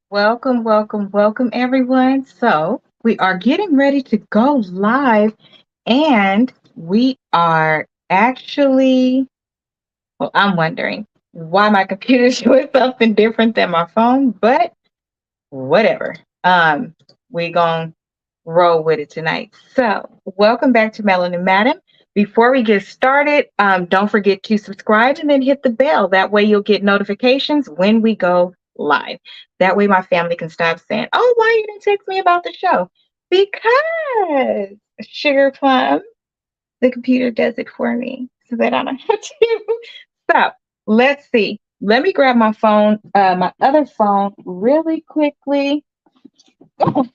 Welcome, welcome, welcome, everyone. So, we are getting ready to go live, and we are actually, well, I'm wondering why my computer's doing something different than my phone, but whatever. We gonna roll with it tonight. So, welcome back to Melanin Madam. Before we get started, don't forget to subscribe and then hit the bell. That way, you'll get notifications when we go live. That way, my family can stop saying, "Oh, why you didn't text me about the show?" Because Sugar Plum, the computer does it for me, so that I don't have to. So, let's see. Let me grab my phone, my other phone, really quickly. So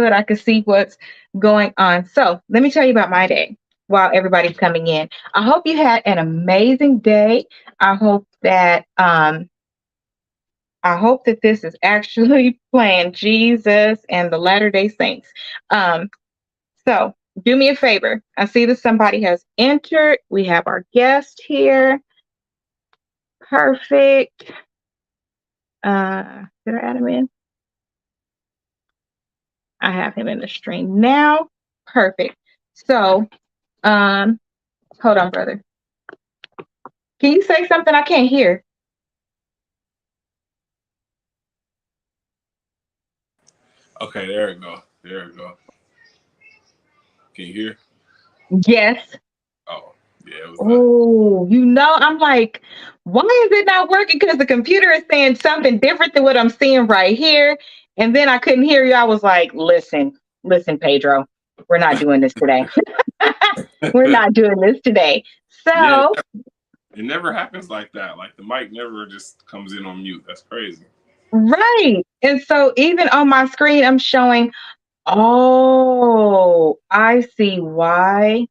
that I could see what's going on. So let me tell you about my day while everybody's coming in. I hope you had an amazing day. I hope that this is actually playing Jesus and the Latter-day Saints. So do me a favor. I see that somebody has entered. We have our guest here. Perfect. Did I add him in? I have him in the stream now. Perfect. So, hold on, brother. Can you say something? I can't hear. Okay, there we go. There we go. Can you hear? Yes. Oh, yeah, it was Oh, I'm like, why is it not working? Because the computer is saying something different than what I'm seeing right here. And then I couldn't hear you. I was like, listen, Pedro, we're not doing this today. We're not. not doing this today. Yeah, So, it never happens like that. Like the mic never just comes in on mute. That's crazy. right. And so even on my screen, I'm showing, oh, I see why.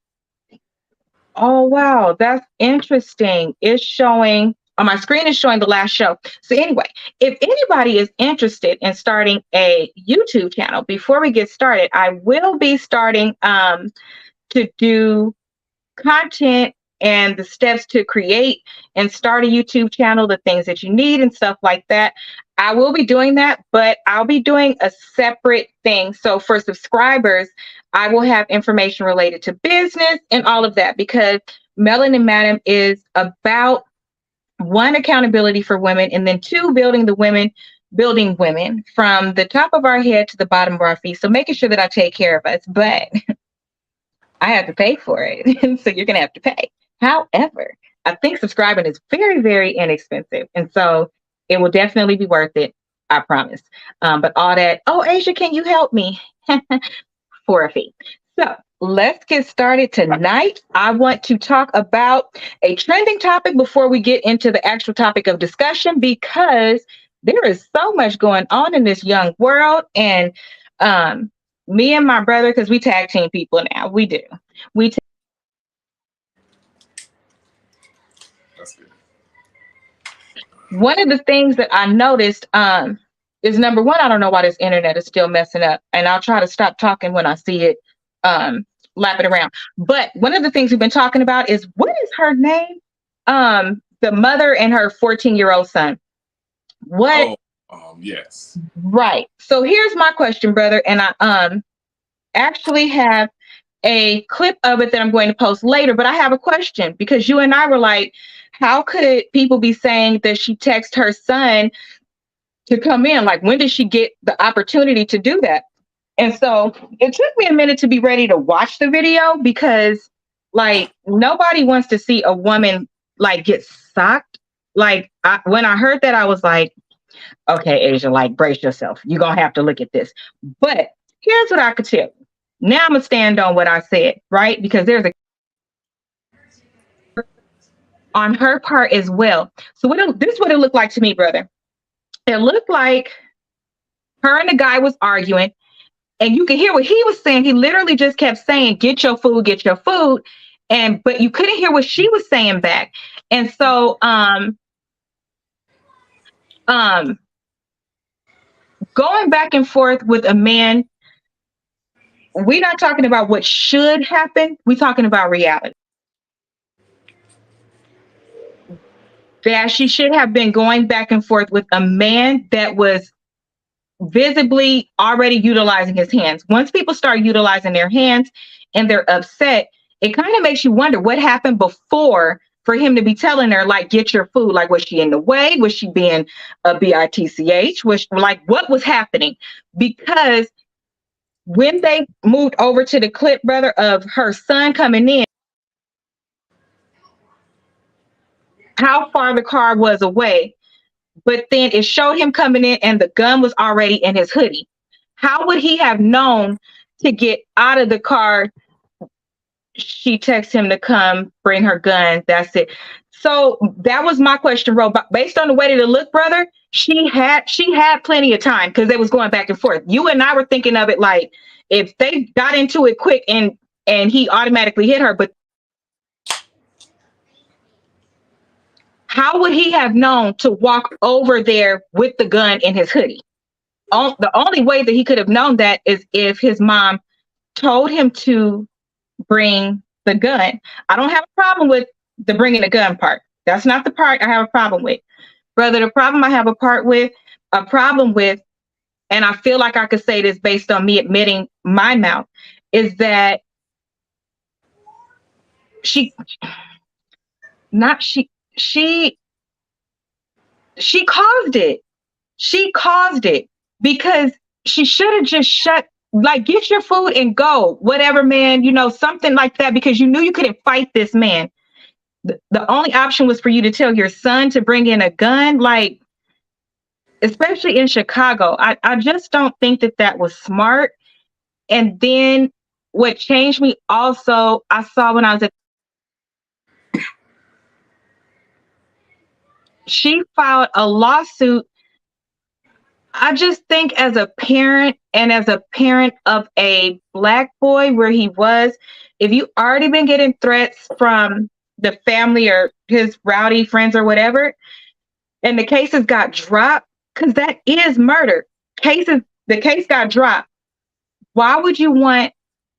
Oh, wow. That's interesting. It's showing on my screen is showing the last show. So anyway, if anybody is interested in starting a YouTube channel, before we get started, I will be starting to do content and the steps to create and start a YouTube channel, the things that you need and stuff like that. I will be doing that, but I'll be doing a separate thing. So for subscribers, I will have information related to business and all of that because Melanin Madam is about one, accountability for women, and then two, building women from the top of our head to the bottom of our feet. So making sure that I take care of us. But I have to pay for it. So you're going to have to pay. However, I think subscribing is very, very inexpensive. And so it will definitely be worth it. I promise. But all that, oh, Asia, can you help me? For a fee. So let's get started tonight. I want to talk about a trending topic before we get into the actual topic of discussion because there is so much going on in this young world. And me and my brother, because we tag team people now, we do. We That's good. One of the things that I noticed is number one, I don't know why this internet is still messing up, and I'll try to stop talking when I see it lapping around. But one of the things we've been talking about is what is her name? The mother and her 14-year-old son. What? Yes. Right. So here's my question, brother, and I actually have a clip of it that I'm going to post later, but I have a question because you and I were like, how could people be saying that she texted her son to come in? Like, when did she get the opportunity to do that? And so it took me a minute to be ready to watch the video because, like, nobody wants to see a woman like get socked. Like, when I heard that, I was like, okay, Asia, like, brace yourself. You're going to have to look at this. But here's what I could tell you. Now I'm going to stand on what I said, right? Because there's a on her part as well. So this is what it looked like to me, brother. It looked like her and the guy was arguing, and you could hear what he was saying. He literally just kept saying, "Get your food, get your food," but you couldn't hear what she was saying back. And so, going back and forth with a man, we're not talking about what should happen. We're talking about reality. that she should have been going back and forth with a man that was visibly already utilizing his hands. Once people start utilizing their hands and they're upset, it kind of makes you wonder what happened before for him to be telling her, like, get your food. Like, was she in the way? Was she being a bitch? Was like, what was happening? Because when they moved over to the clip, brother, of her son coming in, how far the car was away, but then it showed him coming in and the gun was already in his hoodie. How would he have known to get out of the car? She texts him to come bring her gun. That's it. So that was my question, Ro. Based on the way that it looked, brother, she had plenty of time because they was going back and forth. You and I were thinking of it like if they got into it quick and he automatically hit her, but how would he have known to walk over there with the gun in his hoodie? The only way that he could have known that is if his mom told him to bring the gun. I don't have a problem with the bringing the gun part. That's not the part I have a problem with. Brother, the problem I have a problem with, and I feel like I could say this based on me admitting my mouth, is that she caused it. She caused it because she should have just like, get your food and go, whatever, man, something like that, because you knew you couldn't fight this man. The only option was for you to tell your son to bring in a gun, like, especially in Chicago. I just don't think that was smart. And then what changed me also, I saw when I was at, she filed a lawsuit. I just think as a parent and as a parent of a Black boy where he was, if you already been getting threats from the family or his rowdy friends or whatever, and the cases got dropped, because that is murder. The case got dropped. Why would you want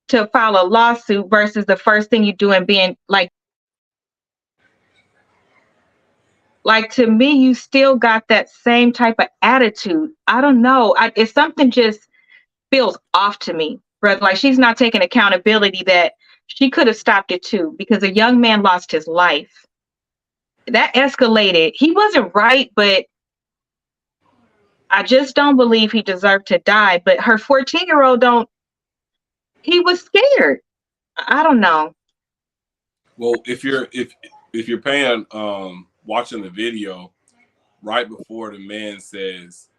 to file a lawsuit versus the first thing you do and being like, to me, you still got that same type of attitude. I don't know. It's something just feels off to me, brother. Like, she's not taking accountability that she could have stopped it too, because a young man lost his life. That escalated. He wasn't right, but I just don't believe he deserved to die. But her 14-year-old he was scared. I don't know. Well, if you're paying watching the video, right before the man says,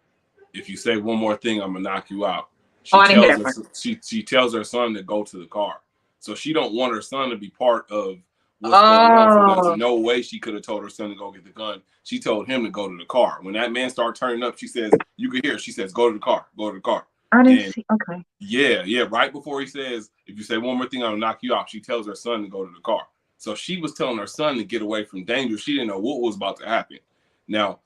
if you say one more thing, I'm gonna knock you out, she tells her son to go to the car. So she don't want her son to be part of what's going on. So there's no way she could have told her son to go get the gun. She told him to go to the car. When that man started turning up, she says, you can hear, she says, go to the car, go to the car. I didn't see. Okay. Yeah. Right before he says, if you say one more thing, I'll knock you out, she tells her son to go to the car. So she was telling her son to get away from danger. She didn't know what was about to happen. Now,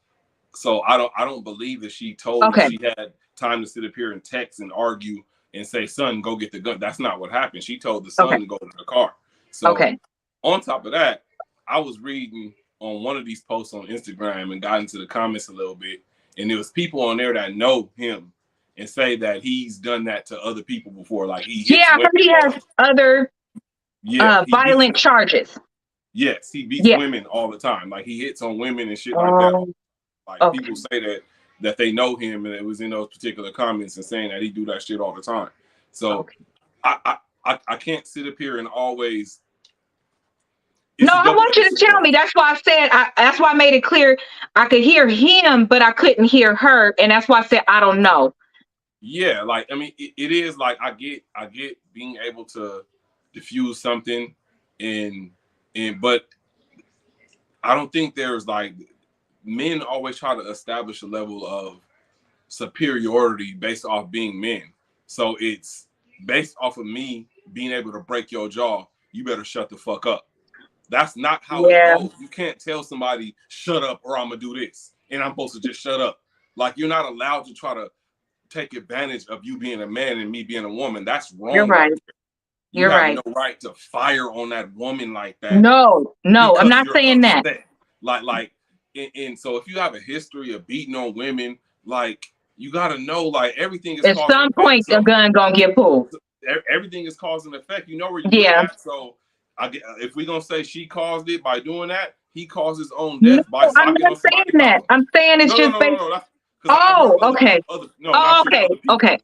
so I don't believe that she told him she had time to sit up here and text and argue and say, son, go get the gun. That's not what happened. She told the son to go to the car. So on top of that, I was reading on one of these posts on Instagram and got into the comments a little bit. And there was people on there that know him and say that he's done that to other people before. Like he has other violent charges. Yes, he beats women all the time. Like he hits on women and shit like that. Like people say that they know him, and it was in those particular comments and saying that he do that shit all the time. So I can't sit up here and always. No, I want you to tell me. That's why I said. That's why I made it clear. I could hear him, but I couldn't hear her, and that's why I said I don't know. Yeah, like I mean, it is like I get being able to diffuse something, but I don't think there's like men always try to establish a level of superiority based off being men. So it's based off of me being able to break your jaw. You better shut the fuck up. That's not how it goes. You can't tell somebody shut up or I'm gonna do this and I'm supposed to just shut up. Like you're not allowed to try to take advantage of you being a man and me being a woman. That's wrong. You're right. You have no right to fire on that woman like that. No, I'm not saying that. Like and so if you have a history of beating on women, like you gotta know, like everything is At cause and some effect. point, a gun gonna get pulled. Everything is cause and effect. You know where you live Yeah. at. So if we're gonna say she caused it by doing that, he caused his own No, death by I'm socking not on saying somebody's that. mama. I'm saying it's just based. No. Because I Oh, heard okay. not you, Okay. other people. Okay.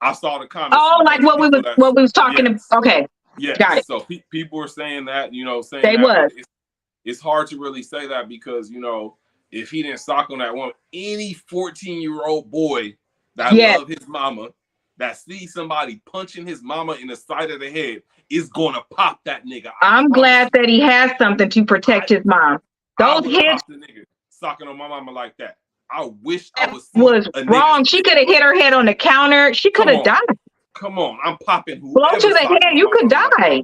I saw the comments Oh, from a like bunch of people what we was talking yes, about. Okay. yes. Got it. So people are saying that, saying They that, was. but it's hard to really say that because if he didn't sock on that woman, any 14-year-old boy that love his mama, that sees somebody punching his mama in the side of the head, is gonna pop that nigga. I'm glad that he has something to protect his mom. Those hits the nigga socking on my mama like that. I wish I was wrong. She could have hit her head on the counter. She could have died. Come on, I'm popping whoever. Blow to the head, you could die. Like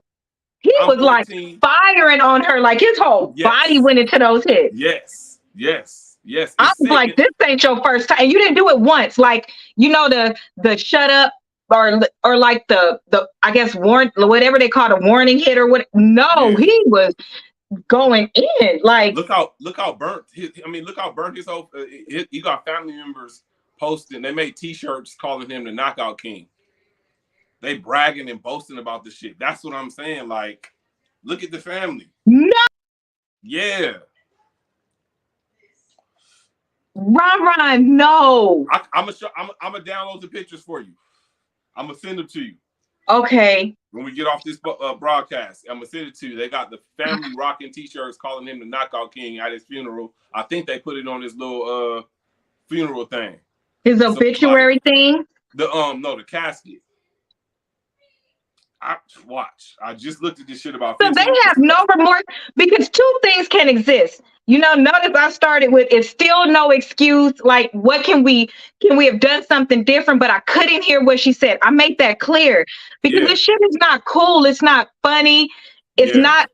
he was 14. Like firing on her, like his whole body went into those hits. Yes. I was like, this ain't your first time. And you didn't do it once. Like, the shut up or like the I guess whatever they call a warning hit or what. No, he was going in. Like look how burnt look how burnt his whole he got family members posting. They made t-shirts calling him the knockout king. They bragging and boasting about the shit. That's what I'm saying. Like, look at the family. No. Yeah. Ron, no. I'm gonna download the pictures for you. I'm gonna send them to you. Okay. When we get off this broadcast, I'm gonna send it to you. They got the family rocking t-shirts calling him the knockout king at his funeral. I think they put it on his little funeral thing. His obituary thing? The casket. I just looked at this shit about. So they have no remorse because two things can exist. Notice I started with it's still no excuse. Like, what can we have done something different? But I couldn't hear what she said. I made that clear because this shit is not cool. It's not funny. It's not.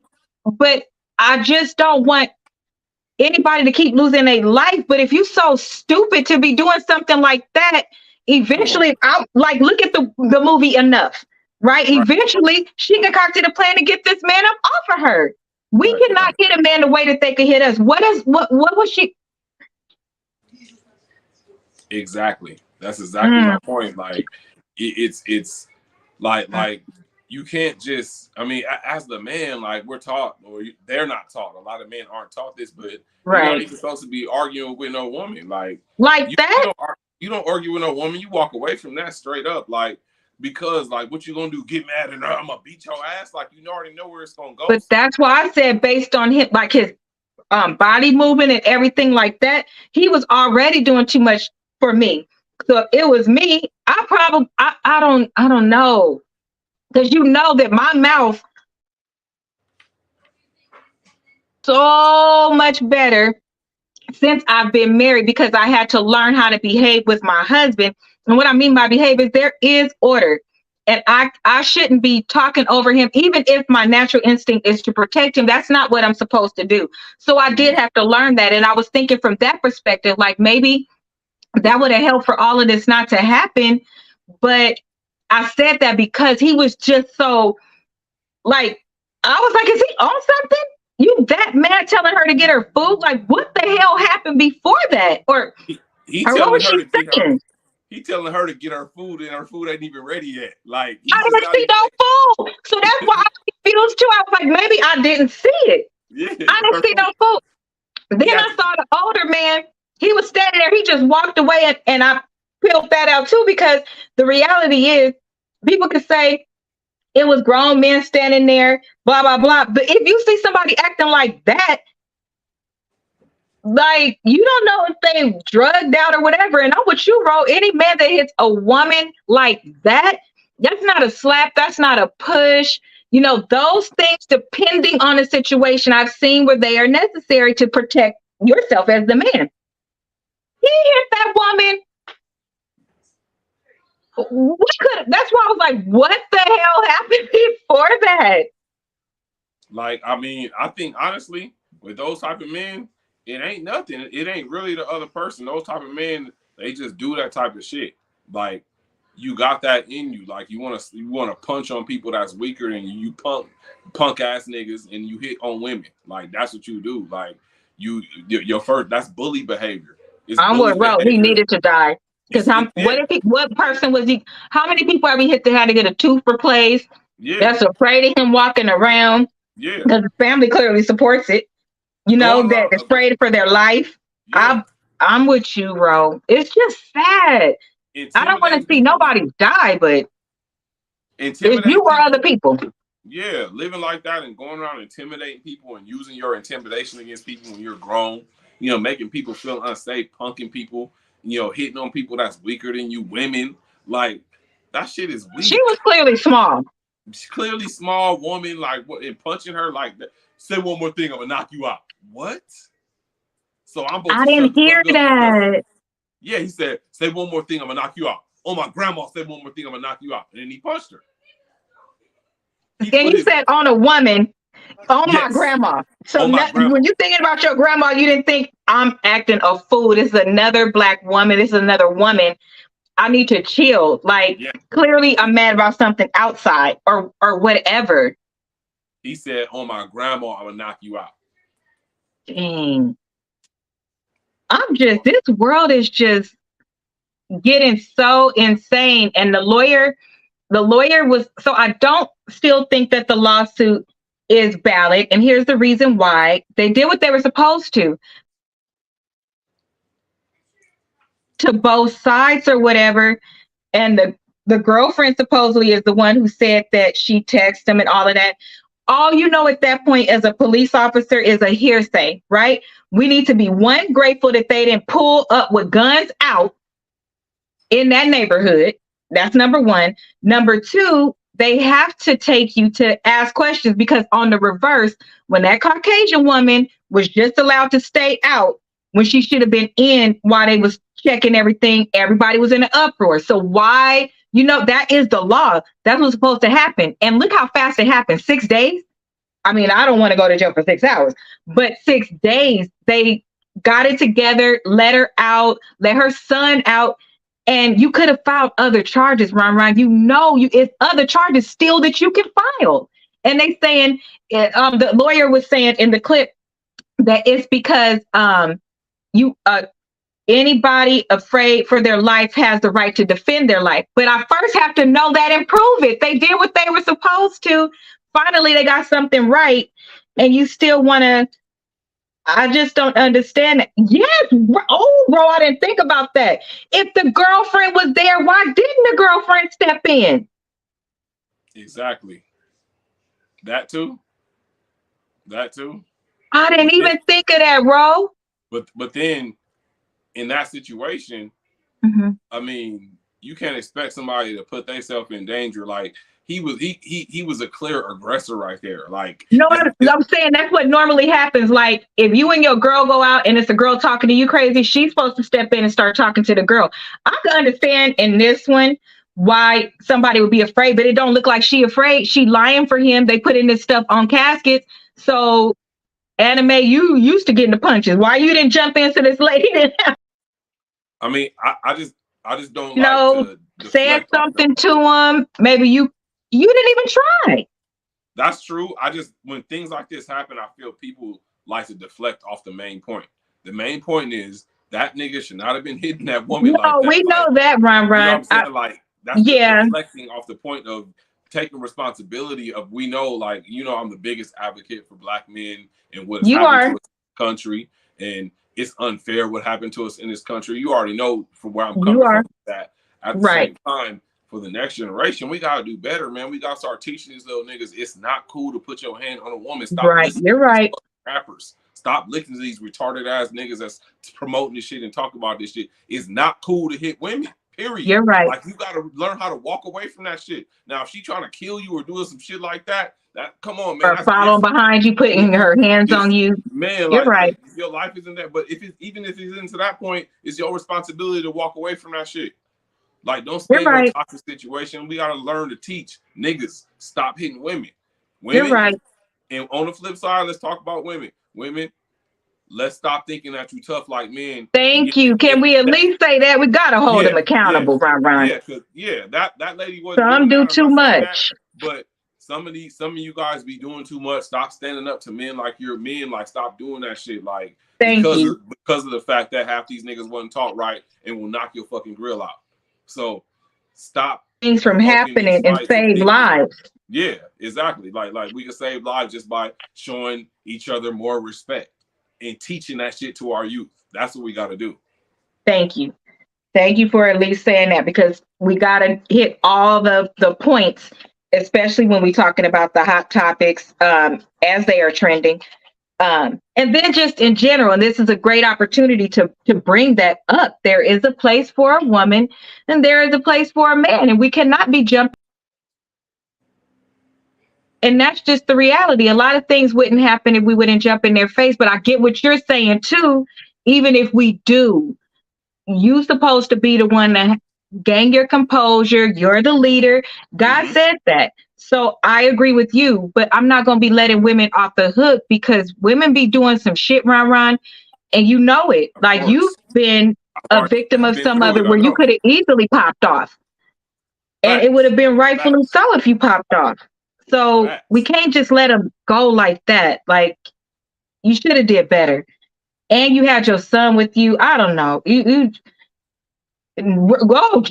But I just don't want anybody to keep losing their life. But if you're so stupid to be doing something like that, eventually, I'm like, look at the movie Enough. Right? Eventually, she concocted a plan to get this man up off of her. We cannot hit a man the way that they could hit us. What was she? Exactly. That's exactly my point. Like, it's like you can't just. As the man, like we're taught, or they're not taught. A lot of men aren't taught this, but you're not even supposed to be arguing with no woman. Like that. You don't argue with no woman. You walk away from that straight up. Like. Because like what you gonna do? Get mad and I'm gonna beat your ass? Like you already know where it's gonna go. But that's why I said based on him, like his body movement and everything like that, he was already doing too much for me. So if it was me, I don't know, because that my mouth so much better since I've been married because I had to learn how to behave with my husband. And what I mean by behave is there is order. And I shouldn't be talking over him, even if my natural instinct is to protect him. That's not what I'm supposed to do. So I did have to learn that. And I was thinking from that perspective, like maybe that would have helped for all of this not to happen. But I said that because he was just so like, I was like, is he on something? You that mad telling her to get her food? Like, what the hell happened before that? Or what was she thinking? He telling her to get her food, and her food ain't even ready yet. Like I didn't see no food, so that's why I was confused too. I was like, maybe I didn't see it. I didn't see no food. Then I saw the older man. He was standing there. He just walked away, and I peeled that out too because the reality is, people could say it was grown men standing there, blah blah blah. But if you see somebody acting like that. Like, you don't know if they drugged out or whatever. And I'm with you, bro. Any man that hits a woman like that, that's not a slap. That's not a push. Those things, depending on the situation, I've seen where they are necessary to protect yourself as the man. He hit that woman. That's why I was like, what the hell happened before that? Like, I think honestly, with those type of men, it ain't nothing. It ain't really the other person. Those type of men, they just do that type of shit. Like, you got that in you. Like, you want to punch on people that's weaker than you. You punk ass niggas, and you hit on women. Like, that's what you do. Like, your first, that's bully behavior. It's I'm bully with Ro. He behavior. needed to die. Because what person was he? How many people have he hit that had to get a tooth replaced? Yeah. That's afraid of him walking around. Yeah. Because the family clearly supports it. You know, that is afraid for their life. Yeah. I'm with you, Ro. It's just sad. I don't want to see nobody die, but it's you or other people. Yeah, living like that and going around intimidating people and using your intimidation against people when you're grown, you know, making people feel unsafe, punking people, you know, hitting on people that's weaker than you, women, like that shit is weak. She was clearly small. She's clearly small woman, like what, and punching her like that. Say one more thing, I'm gonna knock you out. What? So I'm supposed I didn't hear that. Yeah, he said, say one more thing, I'm gonna knock you out. Oh, my grandma said one more thing, I'm gonna knock you out. And then he punched her. And you said on a woman, on my grandma. So when you're thinking about your grandma, you didn't think I'm acting a fool. This is another black woman. This is another woman. I need to chill. Like clearly I'm mad about something outside or whatever. He said, on my grandma, I'm gonna knock you out. Dang. This world is just getting so insane. And the lawyer was, so I don't still think that the lawsuit is valid. And here's the reason why. They did what they were supposed to both sides or whatever. And the girlfriend supposedly is the one who said that she texted him and all of that. All you know at that point as a police officer is a hearsay, right? We need to be one, grateful that they didn't pull up with guns out in that neighborhood. That's number one. Number two, they have to take you to ask questions because on the reverse, when that Caucasian woman was just allowed to stay out when she should have been in while they was checking everything, everybody was in an uproar. So why, you know, that is the law. That's what's supposed to happen. And look how fast it happened. 6 days. I mean, I don't want to go to jail for 6 hours, but 6 days, they got it together, let her out, let her son out. And you could have filed other charges, Ron. You know, it's other charges still that you can file. And they saying, the lawyer was saying in the clip that it's because anybody afraid for their life has the right to defend their life. But I first have to know that and prove it. They did what they were supposed to. Finally, they got something right. And you still want to, I just don't understand it. Yes. Oh, bro, I didn't think about that. If the girlfriend was there, why didn't the girlfriend step in? Exactly. That too. I didn't even think of that, bro. But then in that situation, I mean, you can't expect somebody to put themselves in danger. Like he was a clear aggressor right there. Like, you know what I'm saying? That's what normally happens. Like if you and your girl go out and it's a girl talking to you crazy, she's supposed to step in and start talking to the girl. I can understand in this one why somebody would be afraid, but it don't look like she afraid. She lying for him. They put in this stuff on caskets. So Anime, you used to getting the punches. Why you didn't jump into this lady? I mean, I just don't said something to him. Maybe you didn't even try. That's true. When things like this happen, I feel people like to deflect off the main point. The main point is that nigga should not have been hitting that woman like that. We know that, Ron. You know what I'm saying? Like that's deflecting off the point of taking responsibility of, we know, like, you know, I'm the biggest advocate for black men and what has happened to us in this country, and it's unfair what happened to us in this country. You already know from where I'm coming from with that. At the same time, for the next generation, we gotta do better, man. We gotta start teaching these little niggas it's not cool to put your hand on a woman. Stop listening You're right. Rappers. Stop listening to these retarded ass niggas that's promoting this shit and talk about this shit. It's not cool to hit women. Period. You're right. Like, you gotta learn how to walk away from that shit. Now, if she trying to kill you or doing some shit like that, come on, man. Or following behind you, putting her hands on you. Man, you're right. Your life isn't that. But even if it's into that point, it's your responsibility to walk away from that shit. Like, don't stay in a toxic situation. We gotta learn to teach niggas stop hitting women. You're right. And on the flip side, let's talk about women. Women, let's stop thinking that you tough like men. Thank you. Can we at least say that? We gotta hold them accountable, Ron. Yeah, because that lady wasn't. Some do too much. But some of you guys be doing too much. Stop standing up to men like you're men. Like, stop doing that shit. Like, because of the fact that half these niggas wasn't taught right and will knock your fucking grill out. So stop things from happening and save lives. Yeah, exactly. Like we can save lives just by showing each other more respect and teaching that shit to our youth. That's what we got to do. Thank you. Thank you for at least saying that, because we got to hit all the points, especially when we're talking about the hot topics as they are trending. And then just in general, and this is a great opportunity to bring that up. There is a place for a woman and there is a place for a man, and we cannot be jumping. And that's just the reality. A lot of things wouldn't happen if we wouldn't jump in their face. But I get what you're saying too. Even if we do, you're supposed to be the one to gain your composure. You're the leader. God said that. So I agree with you, but I'm not going to be letting women off the hook, because women be doing some shit run, and you know it. Like, you've been a victim of some of it where you could have easily popped off. And it would have been rightfully so if you popped off. So we can't just let them go like that. Like, you should have did better. And you had your son with you. I don't know. Roll.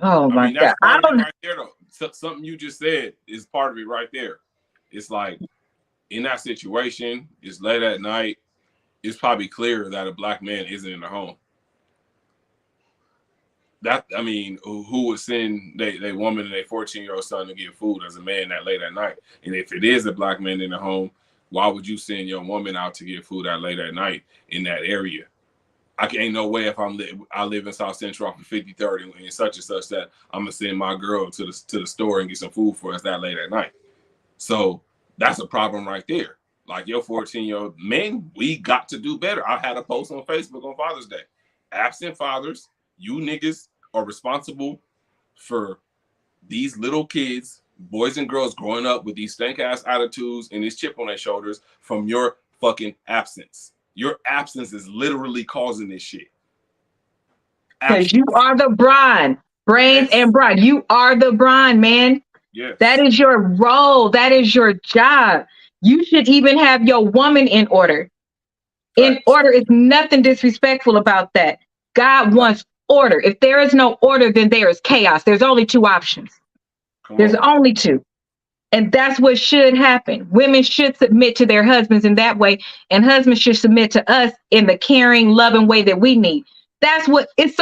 Oh my God. I don't know. Right there, though. Something you just said is part of it right there. It's like, in that situation, it's late at night. It's probably clear that a black man isn't in the home. That, I mean, who would send they woman and their 14-year-old son to get food as a man that late at night? And if it is a black man in the home, why would you send your woman out to get food that late at night in that area? Ain't no way if I live in South Central off of 53rd and such and such that I'm gonna send my girl to the store and get some food for us that late at night. So that's a problem right there. Like, your 14-year-old men, we got to do better. I had a post on Facebook on Father's Day. Absent fathers, you niggas are responsible for these little kids, boys and girls, growing up with these stank ass attitudes and this chip on their shoulders from your fucking absence. Your absence is literally causing this shit. Because you are the brains and bride. You are the brawn, man. Yes. That is your role. That is your job. You should even have your woman in order. In order is nothing disrespectful about that. God wants order. If there is no order, then there is chaos. There's only two options. There's only two. And that's what should happen. Women should submit to their husbands in that way, and husbands should submit to us in the caring, loving way that we need. That's what it's.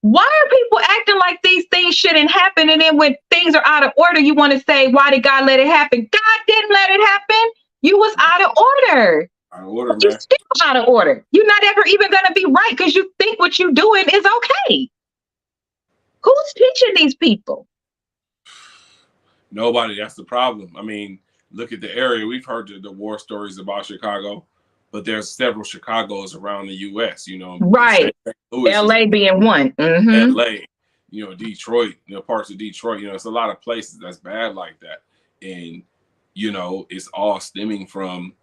Why are people acting like these things shouldn't happen? And then when things are out of order, you want to say, why did God let it happen? God didn't let it happen. You was out of order. Out of order, man. You're still out of order. You're not ever even going to be right because you think what you're doing is okay. Who's teaching these people? Nobody. That's the problem. I mean, look at the area. We've heard the war stories about Chicago, but there's several Chicagos around the U.S., you know. Right. L.A. being one. L.A., you know, Detroit, you know, parts of Detroit. You know, it's a lot of places that's bad like that. And, you know, it's all stemming from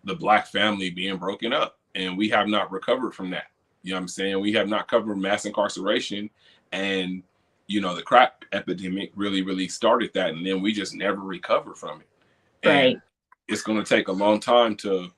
the black family being broken up. And we have not recovered from that. You know what I'm saying? We have not covered mass incarceration. And, you know, the crack epidemic really started that. And then we just never recovered from it. Right. And it's going to take a long time to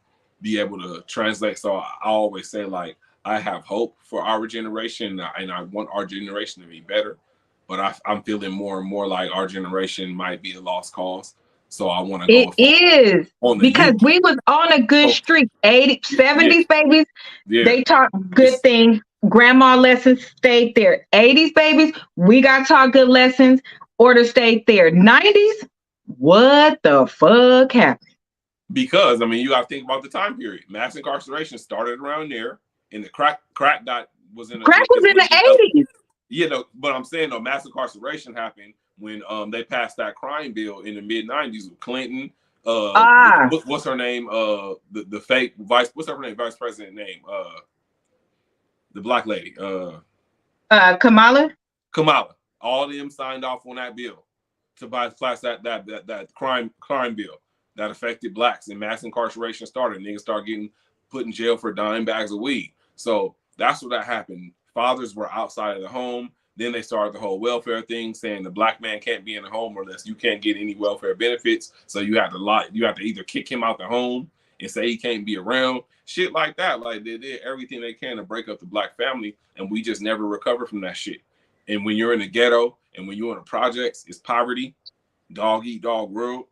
be able to translate. So I always say, like, I have hope for our generation, and I want our generation to be better. But I'm feeling more and more like our generation might be a lost cause. So I want to go. It is because we was on a good streak. 80s, 70s babies. Yeah. They taught good things. Grandma lessons stayed there. 80s babies, we got taught good lessons. Order stayed there. 90s, what the fuck happened? Because, I mean, you got to think about the time period. Mass incarceration started around there, and the crack was in the 80s. Yeah, no, but I'm saying, though, mass incarceration happened when they passed that crime bill in the mid-90s with Clinton. What's her name? The fake what's her name? Vice president name? The black lady. Kamala. All of them signed off on that bill to bypass that crime bill that affected blacks, and mass incarceration started. Niggas started getting put in jail for dime bags of weed. So that's what that happened. Fathers were outside of the home. Then they started the whole welfare thing, saying the black man can't be in the home unless you can't get any welfare benefits. So you have to either kick him out the home and say he can't be around. Shit like that. Like they did everything they can to break up the black family, and we just never recover from that shit. And when you're in the ghetto and when you're in the projects, it's poverty, dog eat dog world.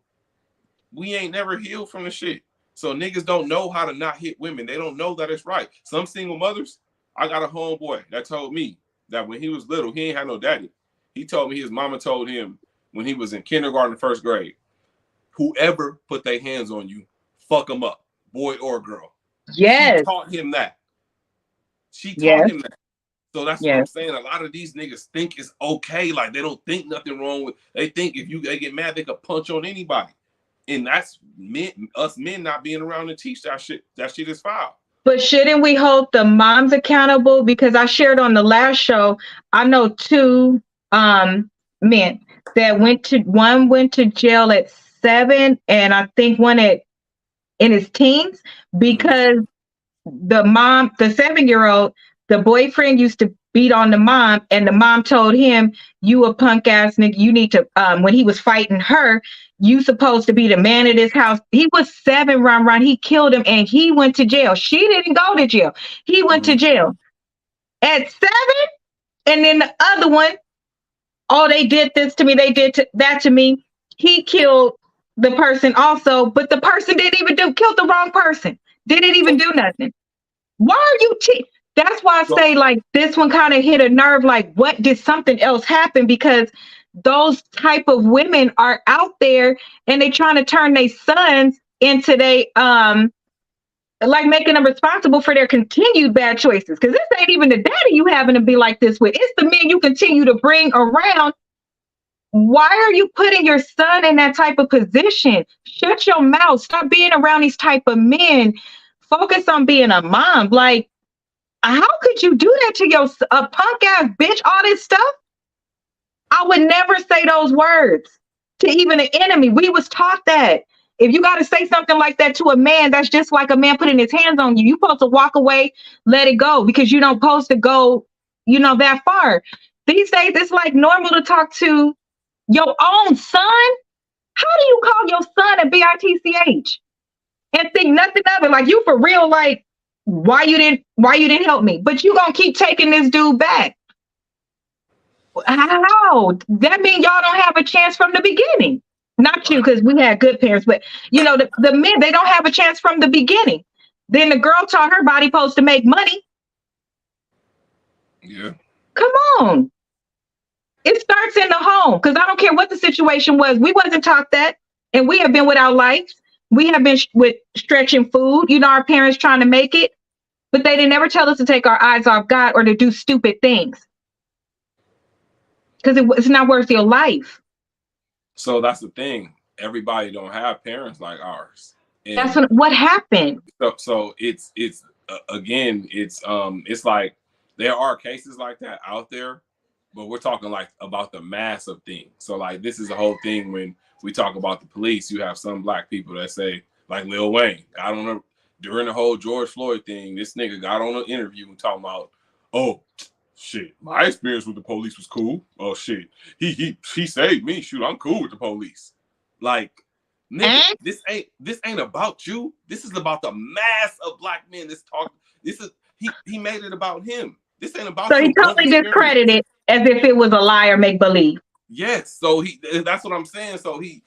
We ain't never healed from the shit. So niggas don't know how to not hit women. They don't know that it's right. Some single mothers, I got a homeboy that told me that when he was little, he ain't had no daddy. He told me his mama told him when he was in kindergarten, first grade, whoever put their hands on you, fuck them up, boy or girl. Yes. She taught him that. She taught him that. So that's what I'm saying. A lot of these niggas think it's okay. Like they don't think nothing wrong with. They think if they get mad, they could punch on anybody. And that's us men not being around to teach that shit. That shit is foul. But shouldn't we hold the moms accountable? Because I shared on the last show, I know two men that one went to jail at 7, and I think one in his teens, because the 7-year-old, the boyfriend used to beat on the mom, and the mom told him, "You a punk ass nigga. You need to." When he was fighting her, you supposed to be the man of this house. He was 7, Ron. He killed him, and he went to jail. She didn't go to jail. He went to jail at 7, and then the other one, oh, they did this to me. They did that to me. He killed the person also, but the person didn't even killed the wrong person. Didn't even do nothing. Why are you That's why I say, like, this one kind of hit a nerve. Like, what did something else happen? Because those type of women are out there and they trying to turn their sons into like making them responsible for their continued bad choices. Because this ain't even the daddy you having to be like this with. It's the men you continue to bring around. Why are you putting your son in that type of position? Shut your mouth. Stop being around these type of men. Focus on being a mom. Like, how could you do that to your punk ass bitch? All this stuff. I would never say those words to even an enemy. We was taught that if you got to say something like that to a man, that's just like a man putting his hands on you. You're supposed to walk away, let it go, because you don't supposed to go, that far. These days, it's like normal to talk to your own son. How do you call your son a bitch and think nothing of it? Like, you for real? Like, why you didn't help me? But you gonna keep taking this dude back? How? That means y'all don't have a chance from the beginning. Not you, because we had good parents, but the men, they don't have a chance from the beginning. Then the girl taught her body supposed to make money. Yeah. Come on. It starts in the home, because I don't care what the situation was. We wasn't taught that, and we have been with our lives. We have been with stretching food. Our parents trying to make it, but they didn't ever tell us to take our eyes off God or to do stupid things, because it's not worth your life. So that's the thing. Everybody don't have parents like ours. And that's what happened. So it's again, it's like there are cases like that out there, but we're talking like about the mass of things. So like this is the whole thing when we talk about the police. You have some black people that say, like Lil Wayne, during the whole George Floyd thing, this nigga got on an interview and talking about, oh shit, my experience with the police was cool. Oh shit, he saved me. Shoot, I'm cool with the police. Like, nigga, this ain't about you. This is about the mass of black men. He made it about him. This ain't about. So he totally discredited as if it was a lie or make believe. Yes, so that's what I'm saying. So he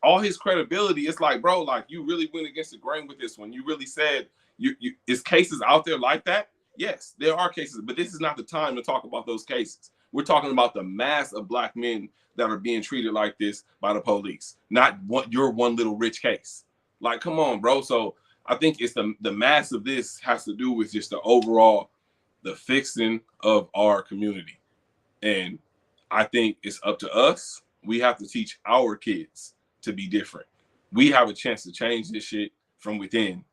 all his credibility. It's like, bro, like you really went against the grain with this one. You really said is cases out there like that? Yes, there are cases, but this is not the time to talk about those cases. We're talking about the mass of black men that are being treated like this by the police, not your one little rich case. Like, come on, bro. So I think it's the mass of this has to do with just the fixing of our community. And I think it's up to us. We have to teach our kids to be different. We have a chance to change this shit from within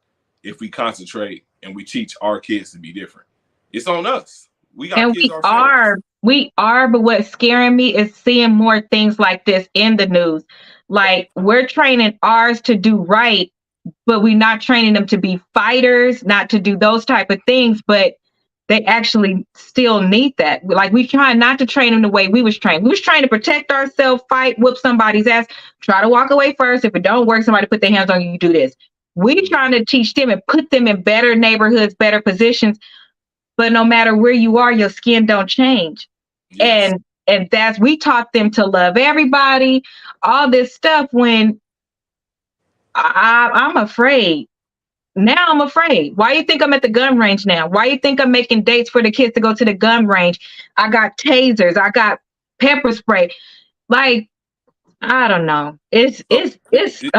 if we concentrate and we teach our kids to be different. It's on us. We got and kids ourselves. We are, but what's scaring me is seeing more things like this in the news. Like, we're training ours to do right, but we're not training them to be fighters, not to do those type of things. But they actually still need that. Like, we try not to train them the way we was trained. We was trying to protect ourselves, fight, whoop somebody's ass, try to walk away first. If it don't work, somebody put their hands on you, you do this. We trying to teach them and put them in better neighborhoods, better positions. But no matter where you are, your skin don't change. Yes. And that's, we taught them to love everybody, all this stuff, when I'm afraid. Now I'm afraid. Why you think I'm at the gun range now? Why you think I'm making dates for the kids to go to the gun range? I got tasers. I got pepper spray. Like, I don't know. It's shit.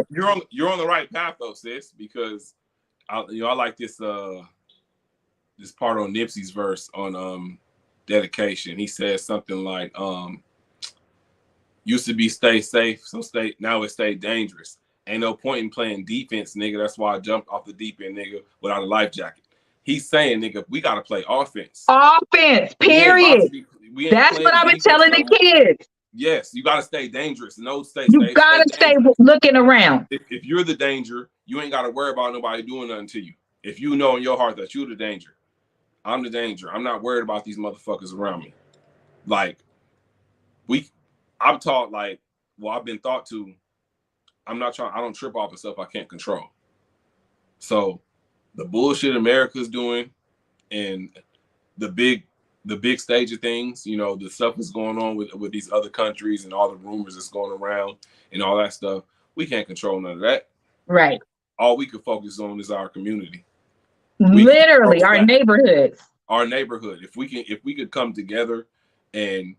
You're on the right path though, sis, because I like this this part on Nipsey's verse on dedication. He says something like, used to be stay safe, so now it's stay dangerous. Ain't no point in playing defense, nigga. That's why I jumped off the deep end, nigga, without a life jacket. He's saying, nigga, we gotta play offense. Offense, period. That's what I've been telling the kids. Yes, you gotta stay dangerous. No, you gotta stay looking around. If you're the danger, you ain't gotta worry about nobody doing nothing to you. If you know in your heart that you're the danger, I'm the danger. I'm not worried about these motherfuckers around me. Like, I'm taught, like, well, I've been taught to, I don't trip off of stuff I can't control. So the bullshit America's doing and the big stage of things, you know, the stuff that's going on with these other countries and all the rumors that's going around and all that stuff, we can't control none of that. Right. All we can focus on is our community. Literally, our neighborhoods. Our neighborhood. If we could come together and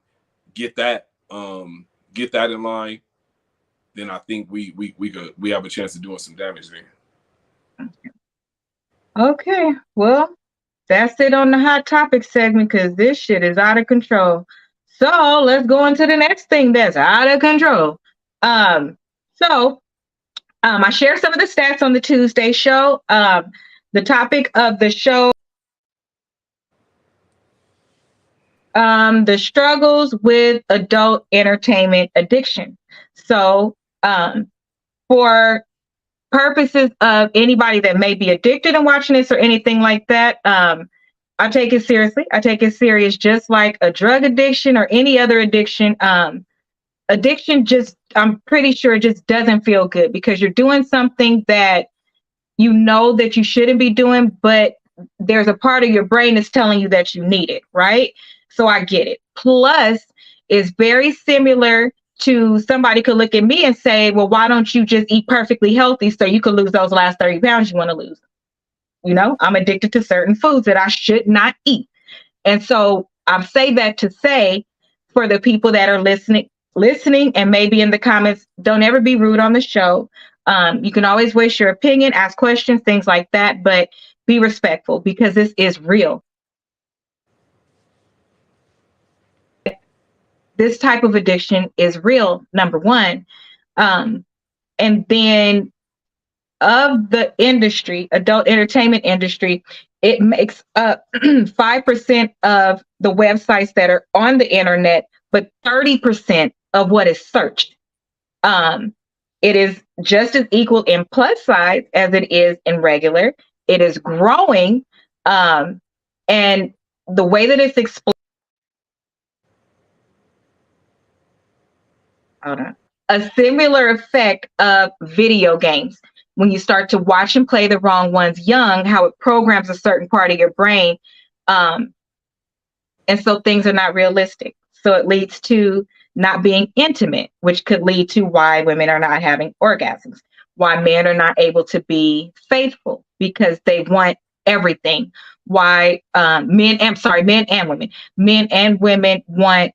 get that in line, then I think we have a chance of doing some damage there. Okay, well, that's it on the hot topic segment, because this shit is out of control. So let's go into the next thing that's out of control. I shared some of the stats on the Tuesday show. The topic of the show, the struggles with adult entertainment addiction. So for purposes of anybody that may be addicted and watching this or anything like that, I take it seriously. I take it serious, just like a drug addiction or any other addiction. Addiction I'm pretty sure it just doesn't feel good, because you're doing something that you know that you shouldn't be doing, but there's a part of your brain that's telling you that you need it, right? So I get it. Plus, it's very similar to, somebody could look at me and say, well, why don't you just eat perfectly healthy so you could lose those last 30 pounds you want to lose? You know, I'm addicted to certain foods that I should not eat. And so I say that to say, for the people that are listening and maybe in the comments, don't ever be rude on the show. You can always voice your opinion, ask questions, things like that, but be respectful, because this is real. This type of addiction is real, number one. And then of the industry, adult entertainment industry, it makes up 5% of the websites that are on the internet, but 30% of what is searched. It is just as equal in plus size as it is in regular. It is growing. And the way that it's explained, a similar effect of video games. When you start to watch and play the wrong ones young, how it programs a certain part of your brain. And so things are not realistic. So it leads to not being intimate, which could lead to why women are not having orgasms, why men are not able to be faithful, because they want everything. Why men and women want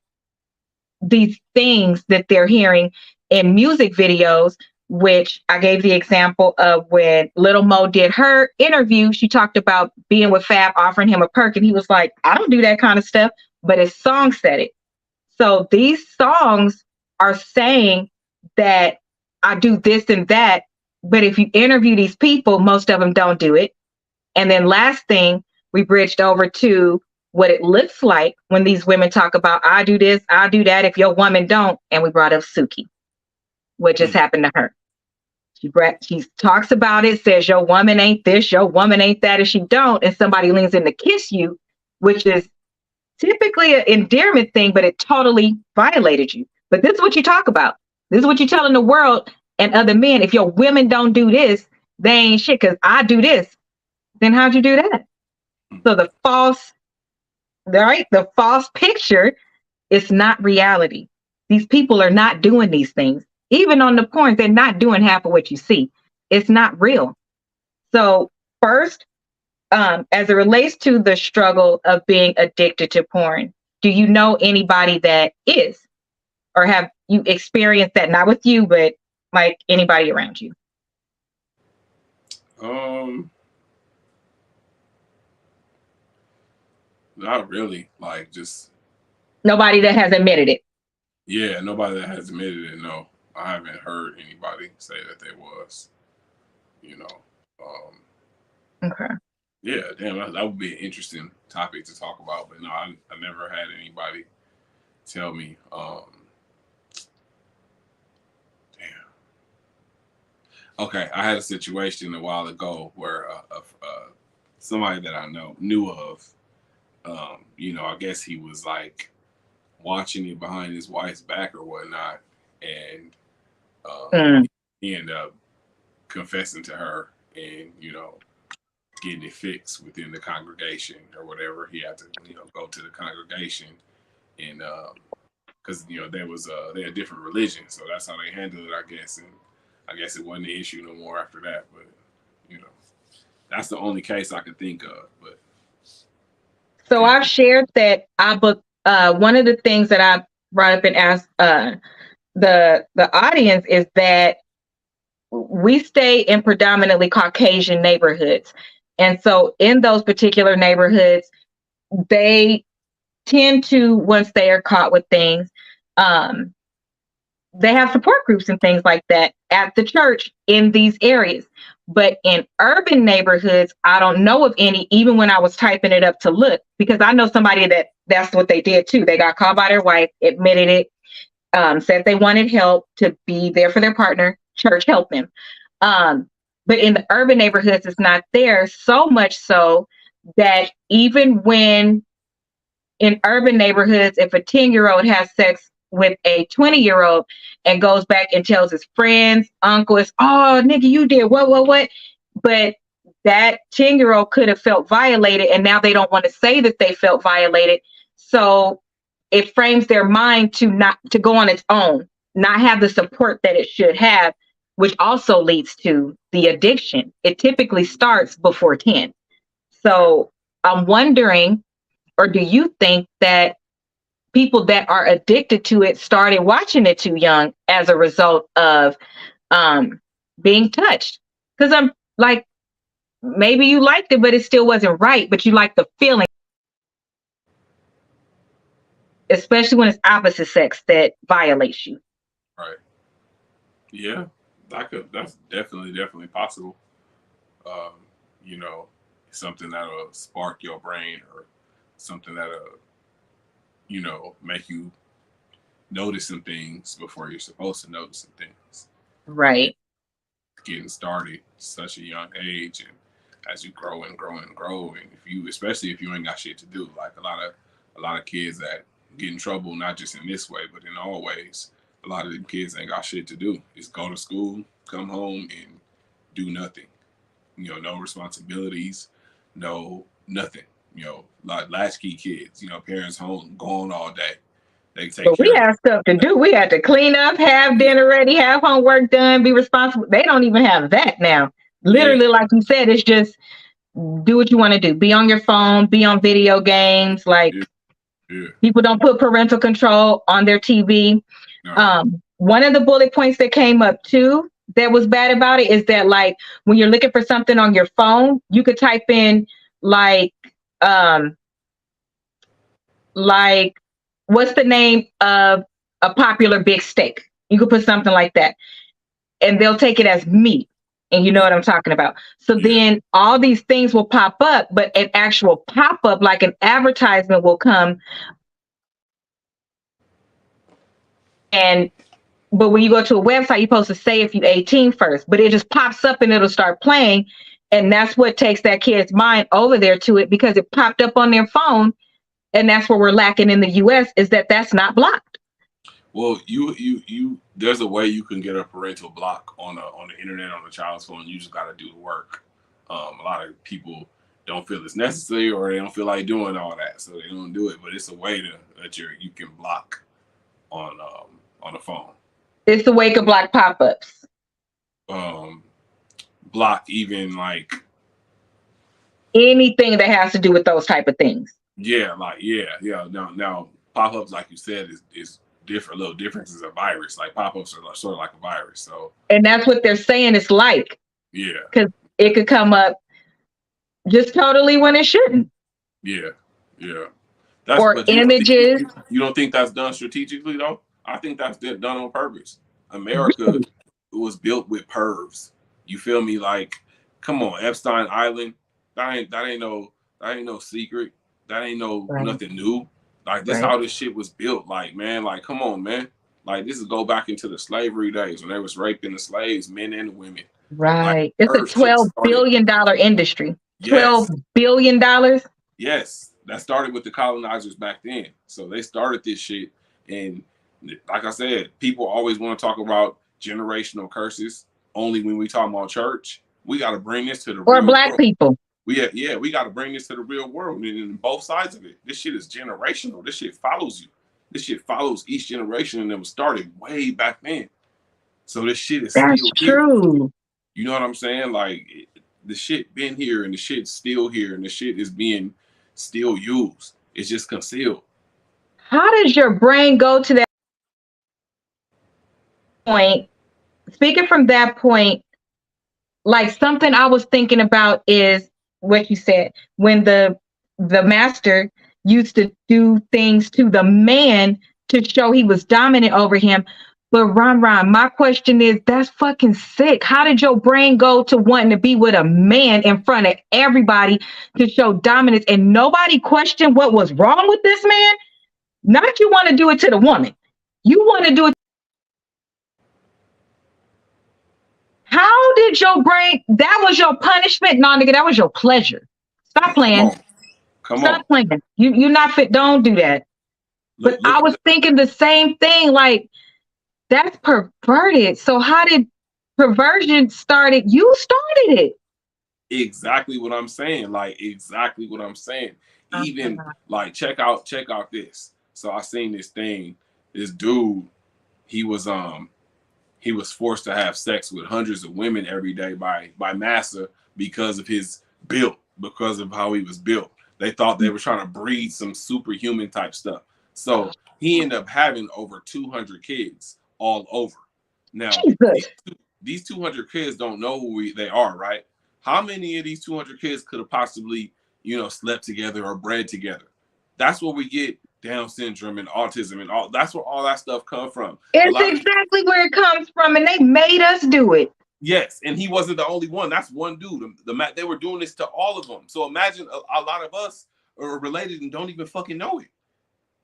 these things that they're hearing in music videos, which I gave the example of when Little Mo did her interview. She talked about being with Fab, offering him a perk, and he was like, I don't do that kind of stuff, but his song said it. So these songs are saying that I do this and that, but if you interview these people, most of them don't do it. And then last thing, we bridged over to what it looks like when these women talk about, I do this, I do that, if your woman don't. And we brought up Suki, what just happened to her. She talks about it, says your woman ain't this, your woman ain't that, and she don't, and somebody leans in to kiss you, which is typically an endearment thing, but it totally violated you. But this is what you talk about. This is what you telling the world and other men. If your women don't do this, they ain't shit because I do this. Then how'd you do that? So the false picture is not reality. These people are not doing these things. Even on the porn, they're not doing half of what you see. It's not real. So first, as it relates to the struggle of being addicted to porn, do you know anybody that is? Or have you experienced that? Not with you, but like anybody around you? Not really. Like, just nobody that has admitted it. Yeah, nobody that has admitted it. No, I haven't heard anybody say that they was. You know. Okay. Yeah, damn, that would be an interesting topic to talk about. But no, I never had anybody tell me. Damn. Okay, I had a situation a while ago where somebody that I knew of, you know, I guess he was like watching it behind his wife's back or whatnot, and he ended up confessing to her, and you know, getting it fixed within the congregation or whatever. He had to, you know, go to the congregation, and because you know they had different religions, so that's how they handled it, I guess. And I guess it wasn't an issue no more after that. But you know, that's the only case I could think of. But so I've shared that I book. One of the things that I brought up and asked the audience is that we stay in predominantly Caucasian neighborhoods. And so in those particular neighborhoods, they tend to, once they are caught with things, they have support groups and things like that at the church in these areas. But in urban neighborhoods, I don't know of any, even when I was typing it up to look, because I know somebody that's what they did too. They got caught by their wife, admitted it, said they wanted help to be there for their partner, church helped them. But in the urban neighborhoods, it's not there, so much so that even when in urban neighborhoods, if a 10-year-old has sex with a 20-year-old and goes back and tells his friends, uncles, oh, nigga, you did what? But that 10-year-old could have felt violated, and now they don't want to say that they felt violated. So it frames their mind to go on its own, not have the support that it should have, which also leads to the addiction. It typically starts before 10. So I'm wondering, or do you think that people that are addicted to it started watching it too young as a result of being touched? Because I'm like, maybe you liked it, but it still wasn't right, but you like the feeling, especially when it's opposite sex that violates you. Right. Yeah, that's definitely possible. You know, something that'll spark your brain, or something that'll, you know, make you notice some things before you're supposed to notice some things. Right. Getting started at such a young age, and as you grow and grow and grow, and especially if you ain't got shit to do, like a lot of kids that get in trouble, not just in this way, but in all ways. A lot of them kids ain't got shit to do. Just go to school, come home, and do nothing. You know, no responsibilities, no nothing. You know, like latchkey kids. You know, parents home gone all day. They take but we had stuff to do. We had to clean up, have dinner ready, have homework done, be responsible. They don't even have that now. Literally, like you said, it's just do what you want to do. Be on your phone, be on video games. Like people don't put parental control on their TV. No. One of the bullet points that came up too that was bad about it is that, like, when you're looking for something on your phone, you could type in like what's the name of a popular big steak? You could put something like that, and they'll take it as meat. And you know what I'm talking about. So then all these things will pop up, but an actual pop-up, like an advertisement, will come. And but when you go to a website, you're supposed to say if you're 18 first, but it just pops up and it'll start playing. And that's what takes that kid's mind over there to it, because it popped up on their phone. And that's where we're lacking in the US, is that that's not blocked. Well, there's a way you can get a parental block on the internet, on a child's phone. You just got to do the work. A lot of people don't feel it's necessary, or they don't feel like doing all that, so they don't do it. But it's a way that you can block on the phone. It's the way to block pop-ups. Block even like anything that has to do with those type of things. Yeah, like yeah. Now pop-ups, like you said, is different. Little difference is a virus. Like pop-ups are sort of like a virus. So, and that's what they're saying it's like. Yeah, because it could come up just totally when it shouldn't. Yeah. Or images. You don't think that's done strategically though? I think that's done on purpose. America was built with pervs. You feel me? Like, come on, Epstein Island. That ain't no secret. That ain't nothing new. Like, this how this shit was built. Like, man, like, come on, man. Like, this is go back into the slavery days when they was raping the slaves, men and the women. Right. Like, it's a $12 billion industry. $12 billion. Yes. That started with the colonizers back then. So they started this shit. And like I said, people always want to talk about generational curses only when we talk about church. We got to bring this to the real black world. People. We got to bring this to the real world, and both sides of it. This shit is generational. This shit follows you. This shit follows each generation, and it was started way back then. So this shit is still true. Here. You know what I'm saying? Like, the shit been here, and the shit's still here, and the shit is being still used. It's just concealed. How does your brain go to that point? Speaking from that point, like, something I was thinking about is what you said, when the master used to do things to the man to show he was dominant over him. But Ron, my question is, that's fucking sick. How did your brain go to wanting to be with a man in front of everybody to show dominance, and nobody questioned what was wrong with this man? Not you want to do it to the woman. You want to do it. How did your brain, that was your punishment? No, nigga, that was your pleasure. Stop playing. Come on. Stop playing. You're not fit. Don't do that. But I was thinking the same thing, like, that's perverted. So how did perversion started? You started it. Exactly what I'm saying. Like, exactly what I'm saying. Even like, check out this. So I seen this thing. This dude, he was forced to have sex with hundreds of women every day by massa because of his build, because of how he was built. They thought they were trying to breed some superhuman type stuff. So he ended up having over 200 kids all over. Now, these 200 kids don't know who they are, right? How many of these 200 kids could have possibly, slept together or bred together? That's where we get Down syndrome and autism and all. That's where all that stuff comes from. It's exactly where it comes from, and they made us do it. Yes, and he wasn't the only one. That's one dude. They were doing this to all of them. So imagine a lot of us are related and don't even fucking know it.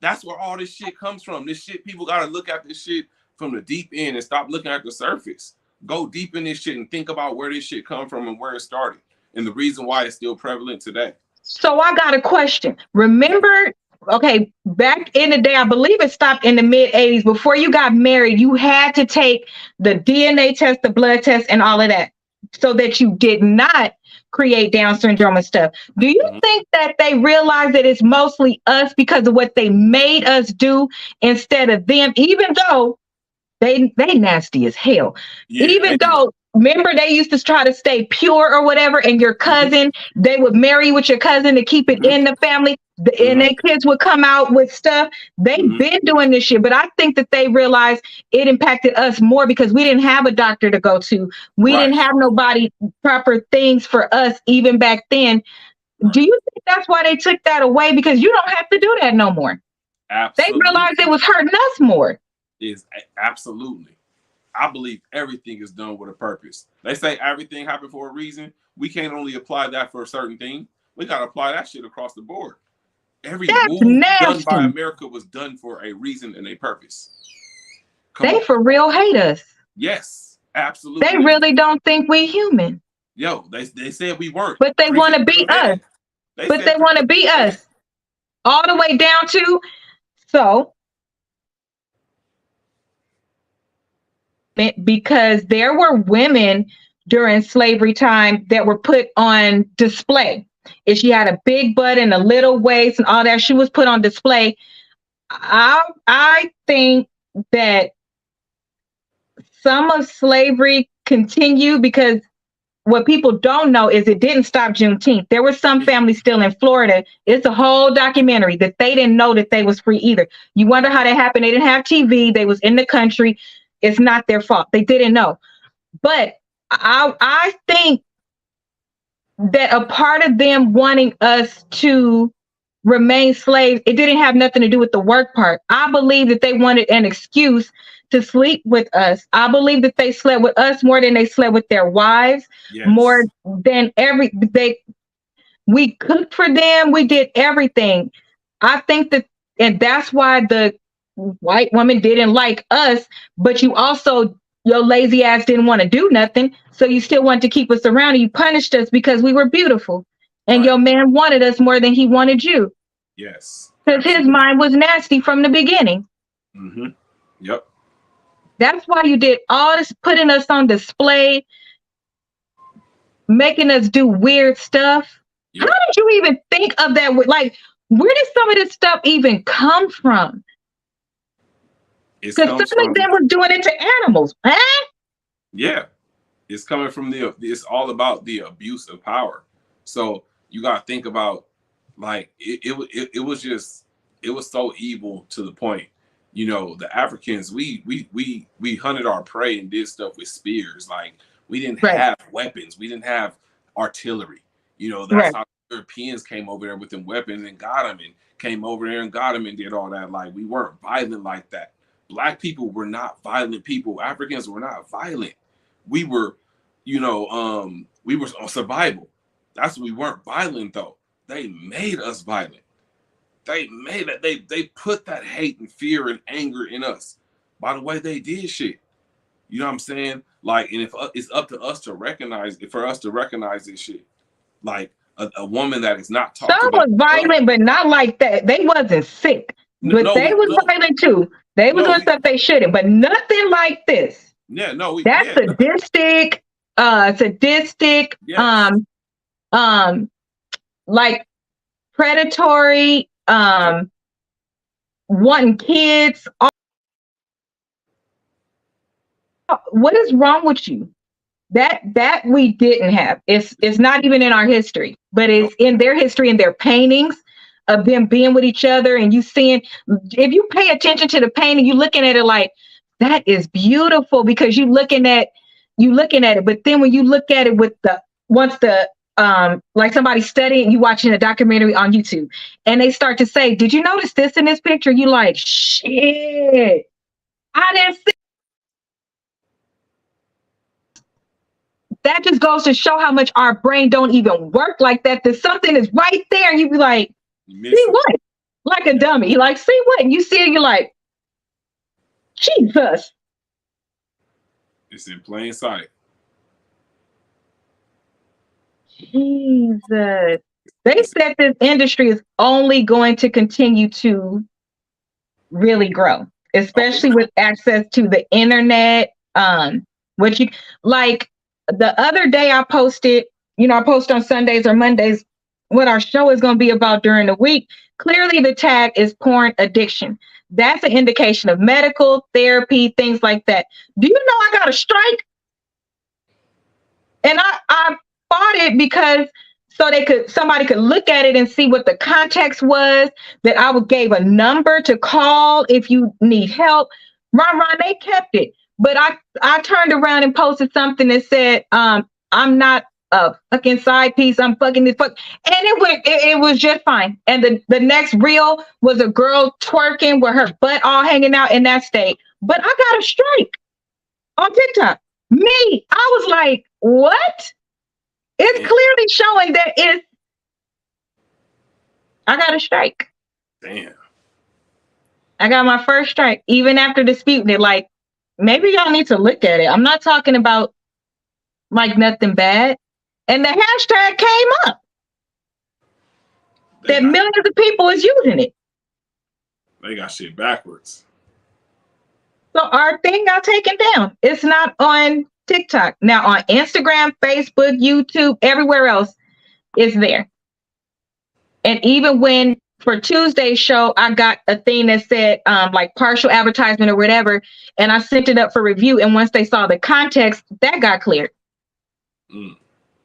That's where all this shit comes from. This shit, people got to look at this shit from the deep end and stop looking at the surface. Go deep in this shit and think about where this shit come from and where it started and the reason why it's still prevalent today. So I got a question. Remember, okay, back in the day, I believe it stopped in the mid-'80s. Before you got married, you had to take the DNA test, the blood test, and all of that, so that you did not create Down syndrome and stuff. Do you think that they realize that it's mostly us because of what they made us do instead of them, even though they nasty as hell? Yeah, even though, remember, they used to try to stay pure or whatever, and your cousin, they would marry with your cousin to keep it in the family, and their kids would come out with stuff. They've been doing this shit, but I think that they realized it impacted us more because we didn't have a doctor to go to. We didn't have nobody, proper things for us even back then. Do you think that's why they took that away? Because you don't have to do that no more. Absolutely. They realized it was hurting us more. Absolutely. I believe everything is done with a purpose. They say everything happened for a reason. We can't only apply that for a certain thing. We got to apply that shit across the board. Every move done by America was done for a reason and a purpose. They for real hate us. Yes, absolutely. They really don't think we human. Yo, they said we weren't. But they want to beat us. But they want to beat us. All the way down to, so, because there were women during slavery time that were put on display. If she had a big butt and a little waist and all that, she was put on display. I think that some of slavery continued because what people don't know is it didn't stop Juneteenth. There were some families still in Florida. It's a whole documentary that they didn't know that they was free either. You wonder how that happened. They didn't have TV. They was in the country. It's not their fault. They didn't know. But I think that a part of them wanting us to remain slaves, it didn't have nothing to do with the work part. I believe that they wanted an excuse to sleep with us. I believe that they slept with us more than they slept with their wives, more than we cooked for them. We did everything. I think that, and that's why the white woman didn't like us, but you also, your lazy ass didn't want to do nothing. So you still wanted to keep us around, and you punished us because we were beautiful. And your man wanted us more than he wanted you. Yes. Because his mind was nasty from the beginning. Mm-hmm. Yep. That's why you did all this, putting us on display, making us do weird stuff. Yep. How did you even think of that? Like, where did some of this stuff even come from? Because some of them were doing it to animals. Huh? Yeah. It's coming from it's all about the abuse of power. So you got to think about, like, it was so evil to the point. You know, the Africans, we hunted our prey and did stuff with spears. Like, we didn't have weapons. We didn't have artillery. You know, that's how Europeans came over there with them weapons and got them, and came over there and got them and did all that. Like, we weren't violent like that. Black people were not violent people. Africans were not violent. We were, we were on survival. That's what we weren't violent, though. They made us violent. They made it. They put that hate and fear and anger in us by the way they did shit. You know what I'm saying? Like, and if it's up to us to recognize, for us to recognize this shit, like a woman that is not talked about. Some was violent, but not like that. They wasn't sick, but they was violent too. They was doing stuff they shouldn't, but nothing like this. Yeah, no, that's sadistic. Like predatory. Wanting kids. What is wrong with you? That we didn't have. It's not even in our history, but it's in their history, in their paintings of them being with each other. And you seeing, if you pay attention to the painting, you looking at it like, that is beautiful, because you looking at it. But then when you look at it with like somebody studying, you watching a documentary on YouTube, and they start to say, did you notice this in this picture? You like, shit, I didn't see. That just goes to show how much our brain don't even work like that. That something is right there, and you be like, see what? Like a dummy. Like, see what? And you see it, you're like, Jesus. It's in plain sight. Jesus. They said this industry is only going to continue to really grow, especially with access to the internet. Like the other day I posted, I post on Sundays or Mondays what our show is going to be about during the week. Clearly the tag is porn addiction. That's an indication of medical therapy, things like that. Do you know I got a strike? And I fought it because somebody could look at it and see what the context was, that I gave a number to call if you need help. Ron, they kept it. But I turned around and posted something that said, I'm not a fucking side piece. I'm fucking this fuck. And it was just fine. And the next reel was a girl twerking with her butt all hanging out in that state. But I got a strike on TikTok. Me, I was like, what? It's clearly showing that I got a strike. Damn. I got my first strike, even after disputing it. Like, maybe y'all need to look at it. I'm not talking about like nothing bad. And the hashtag came up that millions of people is using it. They got shit backwards. So our thing got taken down. It's not on TikTok. Now on Instagram, Facebook, YouTube, everywhere else, it's there. And even when for Tuesday's show, I got a thing that said like partial advertisement or whatever, and I sent it up for review. And once they saw the context, that got cleared. Because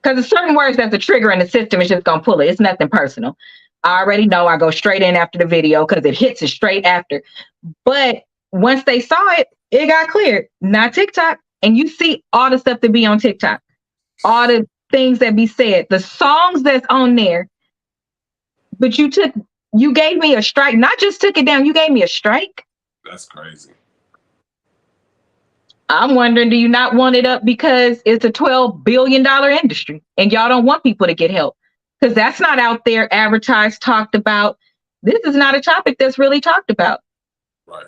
there's certain words that's a trigger in the system, it's just gonna pull it. It's nothing personal. I already know I go straight in after the video because it hits it straight after. But once they saw it, it got cleared. Not TikTok. And you see all the stuff that be on TikTok, all the things that be said, the songs that's on there. But you gave me a strike. Not just took it down, you gave me a strike. That's crazy. I'm wondering, do you not want it up because it's a $12 billion industry and y'all don't want people to get help? Because that's not out there advertised, talked about. This is not a topic that's really talked about. Right.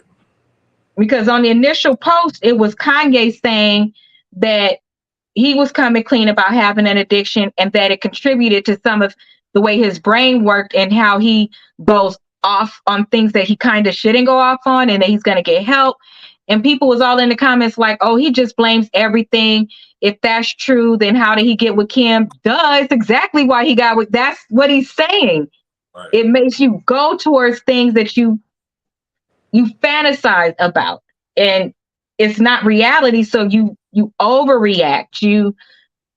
Because on the initial post, it was Kanye saying that he was coming clean about having an addiction and that it contributed to some of the way his brain worked and how he goes off on things that he kind of shouldn't go off on and that he's going to get help. And people was all in the comments like, oh, he just blames everything. If that's true, then how did he get with Kim? Duh, it's exactly why he got with, that's what he's saying. Right. It makes you go towards things that you fantasize about. And it's not reality, so you overreact. You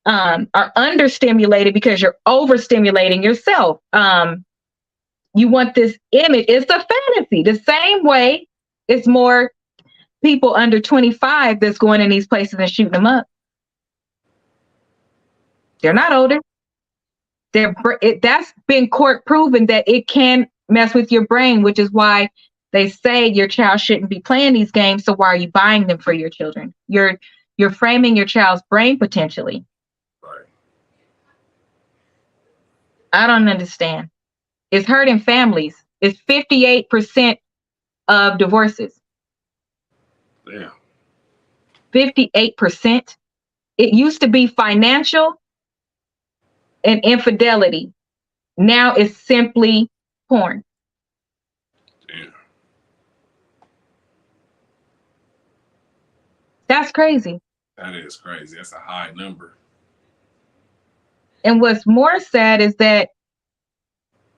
are understimulated because you're overstimulating yourself. You want this image. It's a fantasy. The same way it's more people under 25 that's going in these places and shooting them up. They're not older. That's been court proven that it can mess with your brain, which is why they say your child shouldn't be playing these games. So why are you buying them for your children? You're framing your child's brain potentially. Right. I don't understand. It's hurting families. It's 58% of divorces. Yeah. 58%. It used to be financial and infidelity. Now it's simply porn. Damn. That's crazy. That is crazy. That's a high number. And what's more sad is that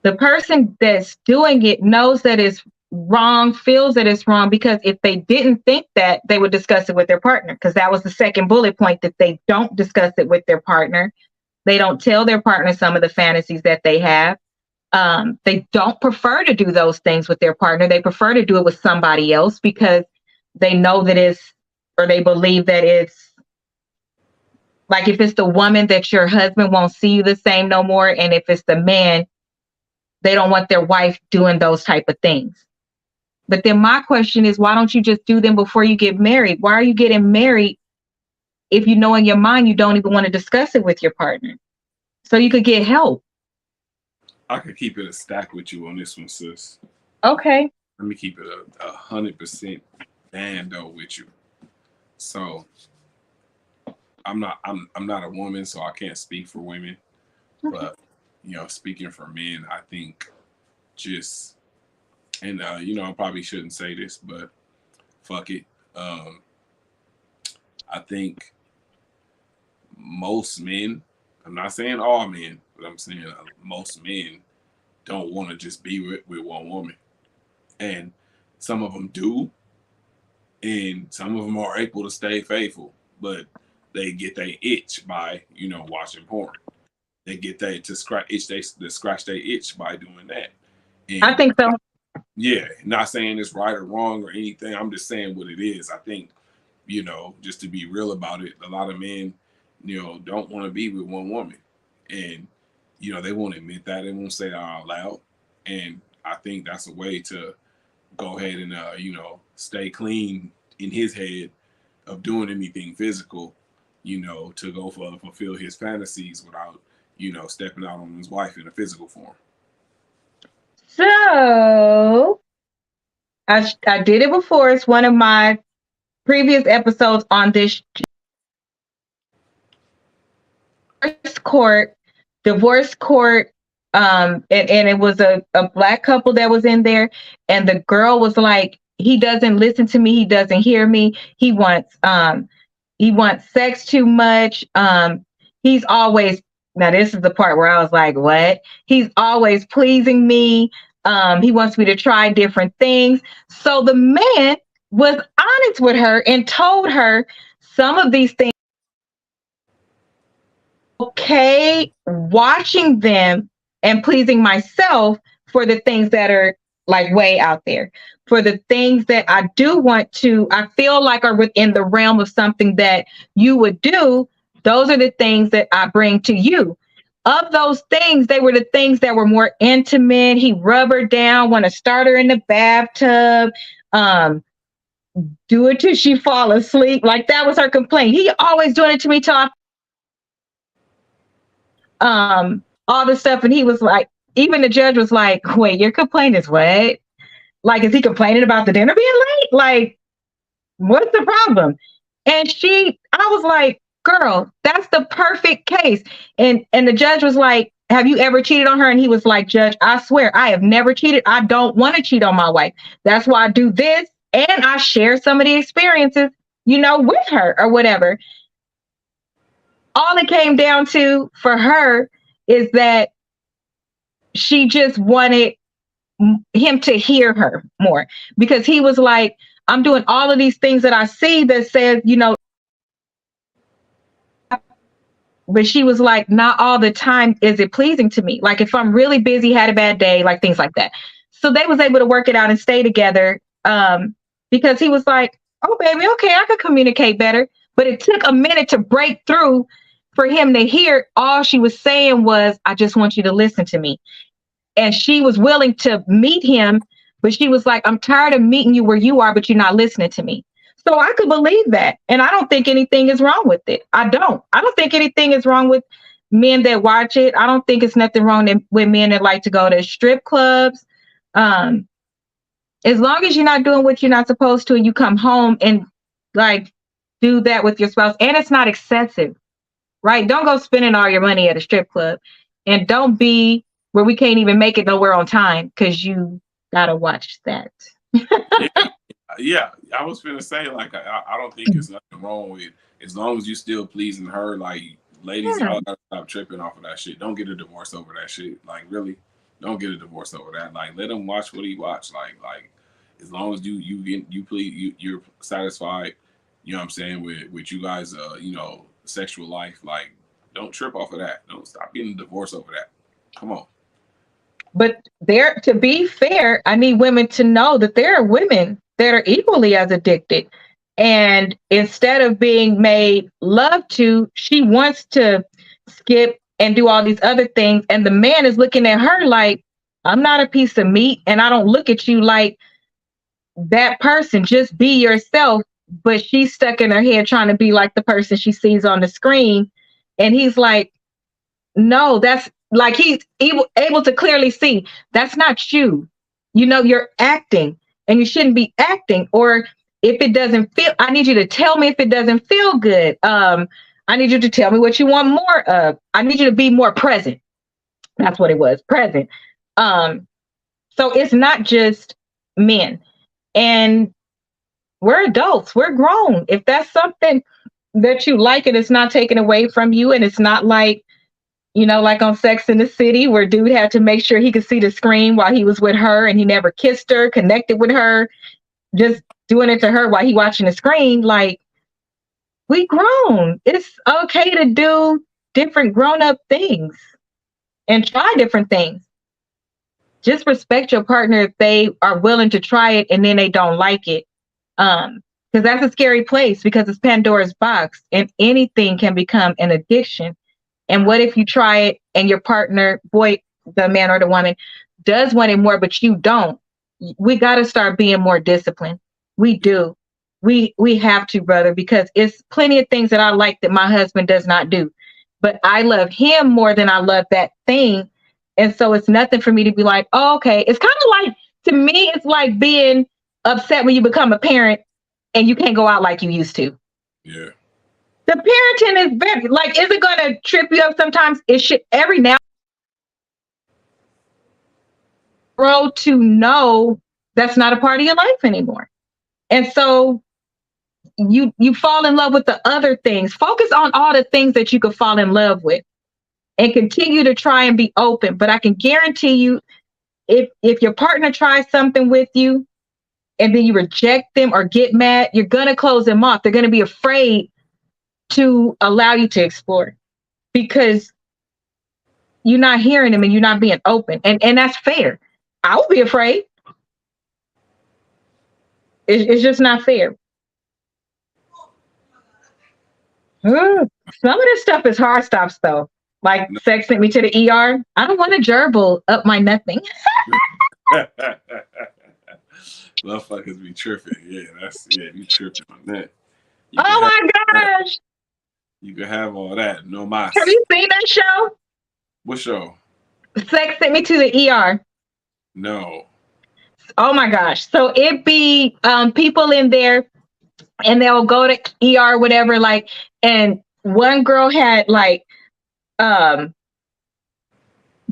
the person that's doing it knows that it's wrong, feels that it's wrong, because if they didn't think that, they would discuss it with their partner, because that was the second bullet point, that they don't discuss it with their partner. They don't tell their partner some of the fantasies that they have. They don't prefer to do those things with their partner. They prefer to do it with somebody else because they know that or they believe that it's like, if it's the woman, that your husband won't see you the same no more. And if it's the man, they don't want their wife doing those type of things. But then my question is, why don't you just do them before you get married? Why are you getting married if you know in your mind you don't even want to discuss it with your partner? So you could get help. I could keep it a stack with you on this one, sis. Okay. Let me keep it 100% bando with you. So I'm not a woman, so I can't speak for women. Okay. But speaking for men, I think just, and I probably shouldn't say this, but fuck it. I think most men, I'm not saying all men, but I'm saying most men don't want to just be with one woman. And some of them do, and some of them are able to stay faithful, but they get their itch by, watching porn. They get to scratch their itch by doing that. And I think so. Yeah, not saying it's right or wrong or anything. I'm just saying what it is. I think, just to be real about it, a lot of men, don't want to be with one woman. And, they won't admit that. They won't say that out loud. And I think that's a way to go ahead and, stay clean in his head of doing anything physical, to go fulfill his fantasies without, stepping out on his wife in a physical form. So I did it before. It's one of my previous episodes on this court, divorce court, and it was a Black couple that was in there, and the girl was like, he doesn't listen to me, he doesn't hear me, he wants sex too much, he's always, now this is the part where I was like, what? He's always pleasing me, he wants me to try different things. So the man was honest with her and told her some of these things. Okay, watching them and pleasing myself for the things that are like way out there, for the things that I do want to, I feel like are within the realm of something that you would do. Those are the things that I bring to you. Of those things, they were the things that were more intimate. He rub her down, want to start her in the bathtub, do it till she fall asleep. Like that was her complaint. He always doing it to me till I all this stuff. And he was like, even the judge was like, wait, your complaint is what? Like, is he complaining about the dinner being late? Like, what's the problem? And I was like, girl, that's the perfect case. And the judge was like, have you ever cheated on her? And he was like, Judge, I swear I have never cheated. I don't want to cheat on my wife. That's why I do this. And I share some of the experiences, with her or whatever. All it came down to for her is that she just wanted him to hear her more, because he was like, I'm doing all of these things that I see that says, but she was like, not all the time is it pleasing to me. Like if I'm really busy, had a bad day, like things like that. So they was able to work it out and stay together, because he was like, oh baby, okay, I could communicate better. But it took a minute to break through for him to hear all she was saying was, I just want you to listen to me. And she was willing to meet him, but she was like, I'm tired of meeting you where you are, but you're not listening to me. So I could believe that. And I don't think anything is wrong with it. I don't think anything is wrong with men that watch it. I don't think it's nothing wrong with men that like to go to strip clubs. As long as you're not doing what you're not supposed to, and you come home and like do that with your spouse, and it's not excessive, right? Don't go spending all your money at a strip club, and don't be where we can't even make it nowhere on time because you gotta watch that. Yeah, I was gonna say, like, I don't think there's nothing wrong with, as long as you still pleasing her. Like, ladies, y'all gotta stop tripping off of that shit. Don't get a divorce over that shit. Like, really, don't get a divorce over that. Like, let him watch what he watch. Like, as long as you're satisfied. You know what I'm saying, with you guys, sexual life. Like, don't trip off of that. Don't stop getting a divorce over that. Come on. But to be fair, I need women to know that there are women that are equally as addicted. And instead of being made love to, she wants to skip and do all these other things. And the man is looking at her like, I'm not a piece of meat, and I don't look at you like that person. Just be yourself. But she's stuck in her head trying to be like the person she sees on the screen. And he's like, no, that's like, he's able to clearly see that's not you. You're acting, and you shouldn't be acting. Or if it doesn't feel, I need you to tell me if it doesn't feel good. I need you to tell me what you want more of. I need you to be more present. That's what it was, present. So it's not just men. And we're adults, we're grown. If that's something that you like and it's not taken away from you, and it's not like, like on Sex in the City, where dude had to make sure he could see the screen while he was with her, and he never kissed her, connected with her, just doing it to her while he watching the screen. Like, we grown. It's okay to do different grown-up things and try different things. Just respect your partner if they are willing to try it and then they don't like it. Because that's a scary place, because it's Pandora's box, and anything can become an addiction. And what if you try it and your partner, boy, the man or the woman, does want it more, but you don't? We got to start being more disciplined. We do. We have to, brother, because it's plenty of things that I like that my husband does not do. But I love him more than I love that thing. And so it's nothing for me to be like, oh, okay. It's kind of like, to me, it's like being upset when you become a parent and you can't go out like you used to. Yeah. The parenting is very, like, is it going to trip you up sometimes? It should every now grow to know that's not a part of your life anymore. And so you fall in love with the other things. Focus on all the things that you could fall in love with and continue to try and be open. But I can guarantee you, if your partner tries something with you and then you reject them or get mad, you're going to close them off. They're going to be afraid to allow you to explore because you're not hearing them and you're not being open. And that's fair. I would be afraid. It's just not fair. Some of this stuff is hard stops though. Like sex sent me to the ER. I don't want to gerbil up my nothing. Motherfuckers be tripping. Yeah, you tripping on that. Oh my gosh. You can have all that. No mas. Have you seen that show? What show? Sex sent me to the ER. No. Oh my gosh. So it be people in there and they'll go to ER, whatever, like, and one girl had like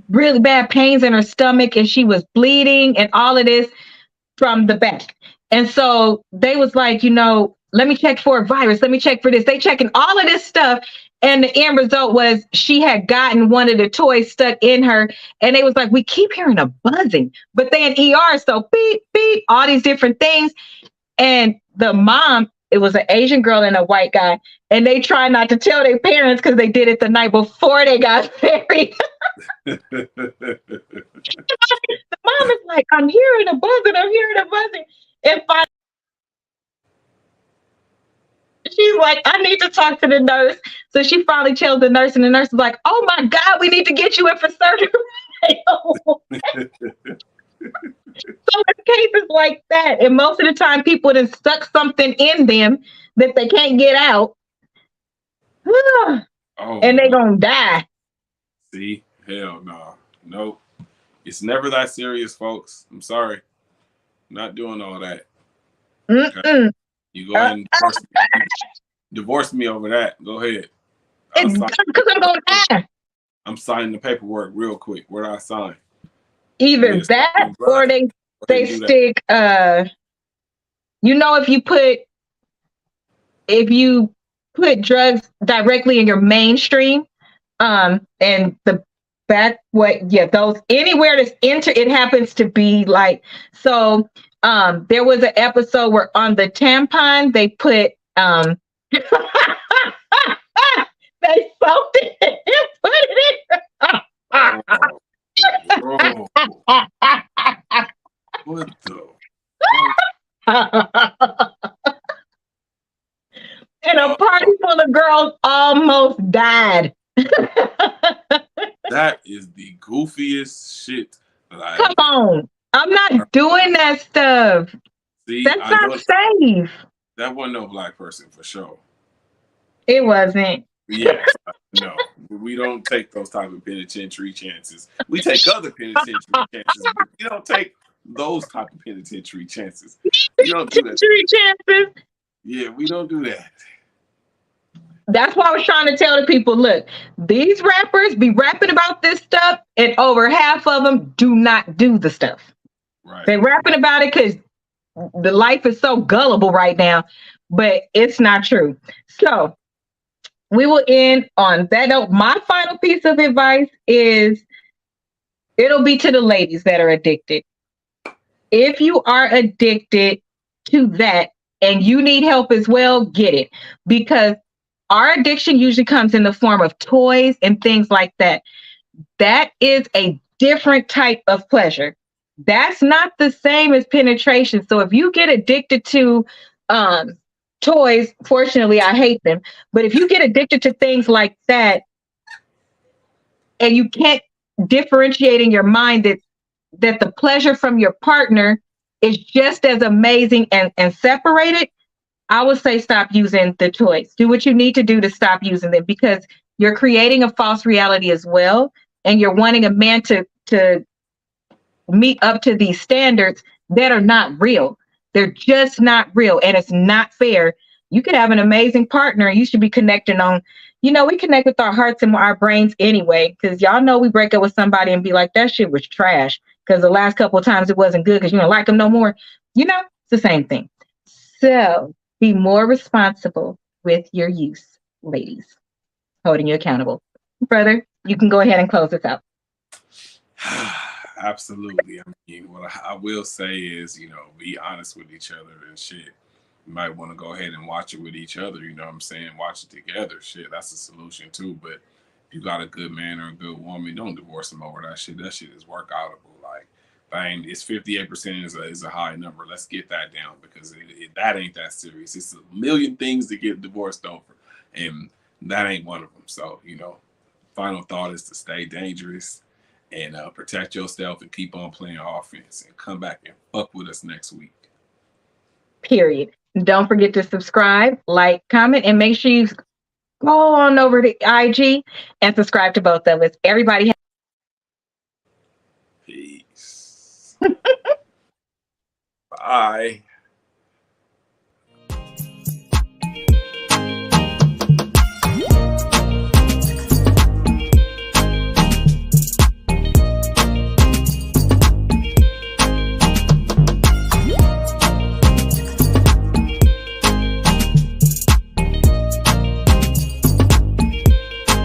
really bad pains in her stomach and she was bleeding and all of this from the back. And so they was like, let me check for a virus. Let me check for this. They checking all of this stuff. And the end result was she had gotten one of the toys stuck in her. And they was like, we keep hearing a buzzing, but they in ER. So beep, beep, all these different things. And the mom, it was an Asian girl and a white guy. And they try not to tell their parents because they did it the night before they got married. The mom is like, I'm hearing a buzzing. I'm hearing a buzzing. And she's like, I need to talk to the nurse. So she finally tells the nurse, and the nurse is like, oh my God, we need to get you in for surgery. So it's cases like that. And most of the time people have stuck something in them that they can't get out. And they're going to die. See? Hell no. Nope. It's never that serious, folks. I'm sorry. I'm not doing all that. Okay? You go ahead and divorce me over that. Go ahead. It's because I'm going to die. I'm signing the paperwork real quick. Where do I sign? Either that or they stick, if you put drugs directly in your mainstream, and the back those anywhere that's it happens to be like, so there was an episode where on the tampon they put they soaked it and put it in. What the? And a party full of girls almost died. That is the goofiest shit. Come on. I'm not doing that stuff. See, that's not safe. That wasn't no black person for sure. It wasn't. Yes. No. We don't take those type of penitentiary chances. We take other penitentiary chances, but we don't take those type of penitentiary chances. We don't do that. Chances. Yeah, we don't do that. That's why I was trying to tell the people, look, these rappers be rapping about this stuff, and over half of them do not do the stuff. Right. They're rapping about it because the life is so gullible right now, but it's not true. So we will end on that note. My final piece of advice is, it'll be to the ladies that are addicted. If you are addicted to that and you need help as well, get it. Because our addiction usually comes in the form of toys and things like that. That is a different type of pleasure. That's not the same as penetration. So if you get addicted to toys, fortunately, I hate them. But if you get addicted to things like that and you can't differentiate in your mind that the pleasure from your partner is just as amazing and separated, I would say stop using the toys. Do what you need to do to stop using them, because you're creating a false reality as well. And you're wanting a man to meet up to these standards that are not real. They're just not real, and it's not fair. You could have an amazing partner, and you should be connecting on, we connect with our hearts and our brains anyway, because y'all know we break up with somebody and be like, that shit was trash because the last couple of times it wasn't good because you don't like them no more. It's the same thing. So be more responsible with your use, ladies. Holding you accountable. Brother, you can go ahead and close this out. Absolutely. I mean, what I will say is, be honest with each other and shit. You might want to go ahead and watch it with each other. You know what I'm saying? Watch it together. Shit, that's a solution too. But if you got a good man or a good woman, don't divorce them over that shit. That shit is work outable. Like, bang, it's 58% is a high number. Let's get that down because that ain't that serious. It's a million things to get divorced over, and that ain't one of them. So, final thought is to stay dangerous and protect yourself and keep on playing offense and come back and fuck with us next week. Period. Don't forget to subscribe, like, comment, and make sure you go on over to IG and subscribe to both of us. Everybody. Peace. Bye.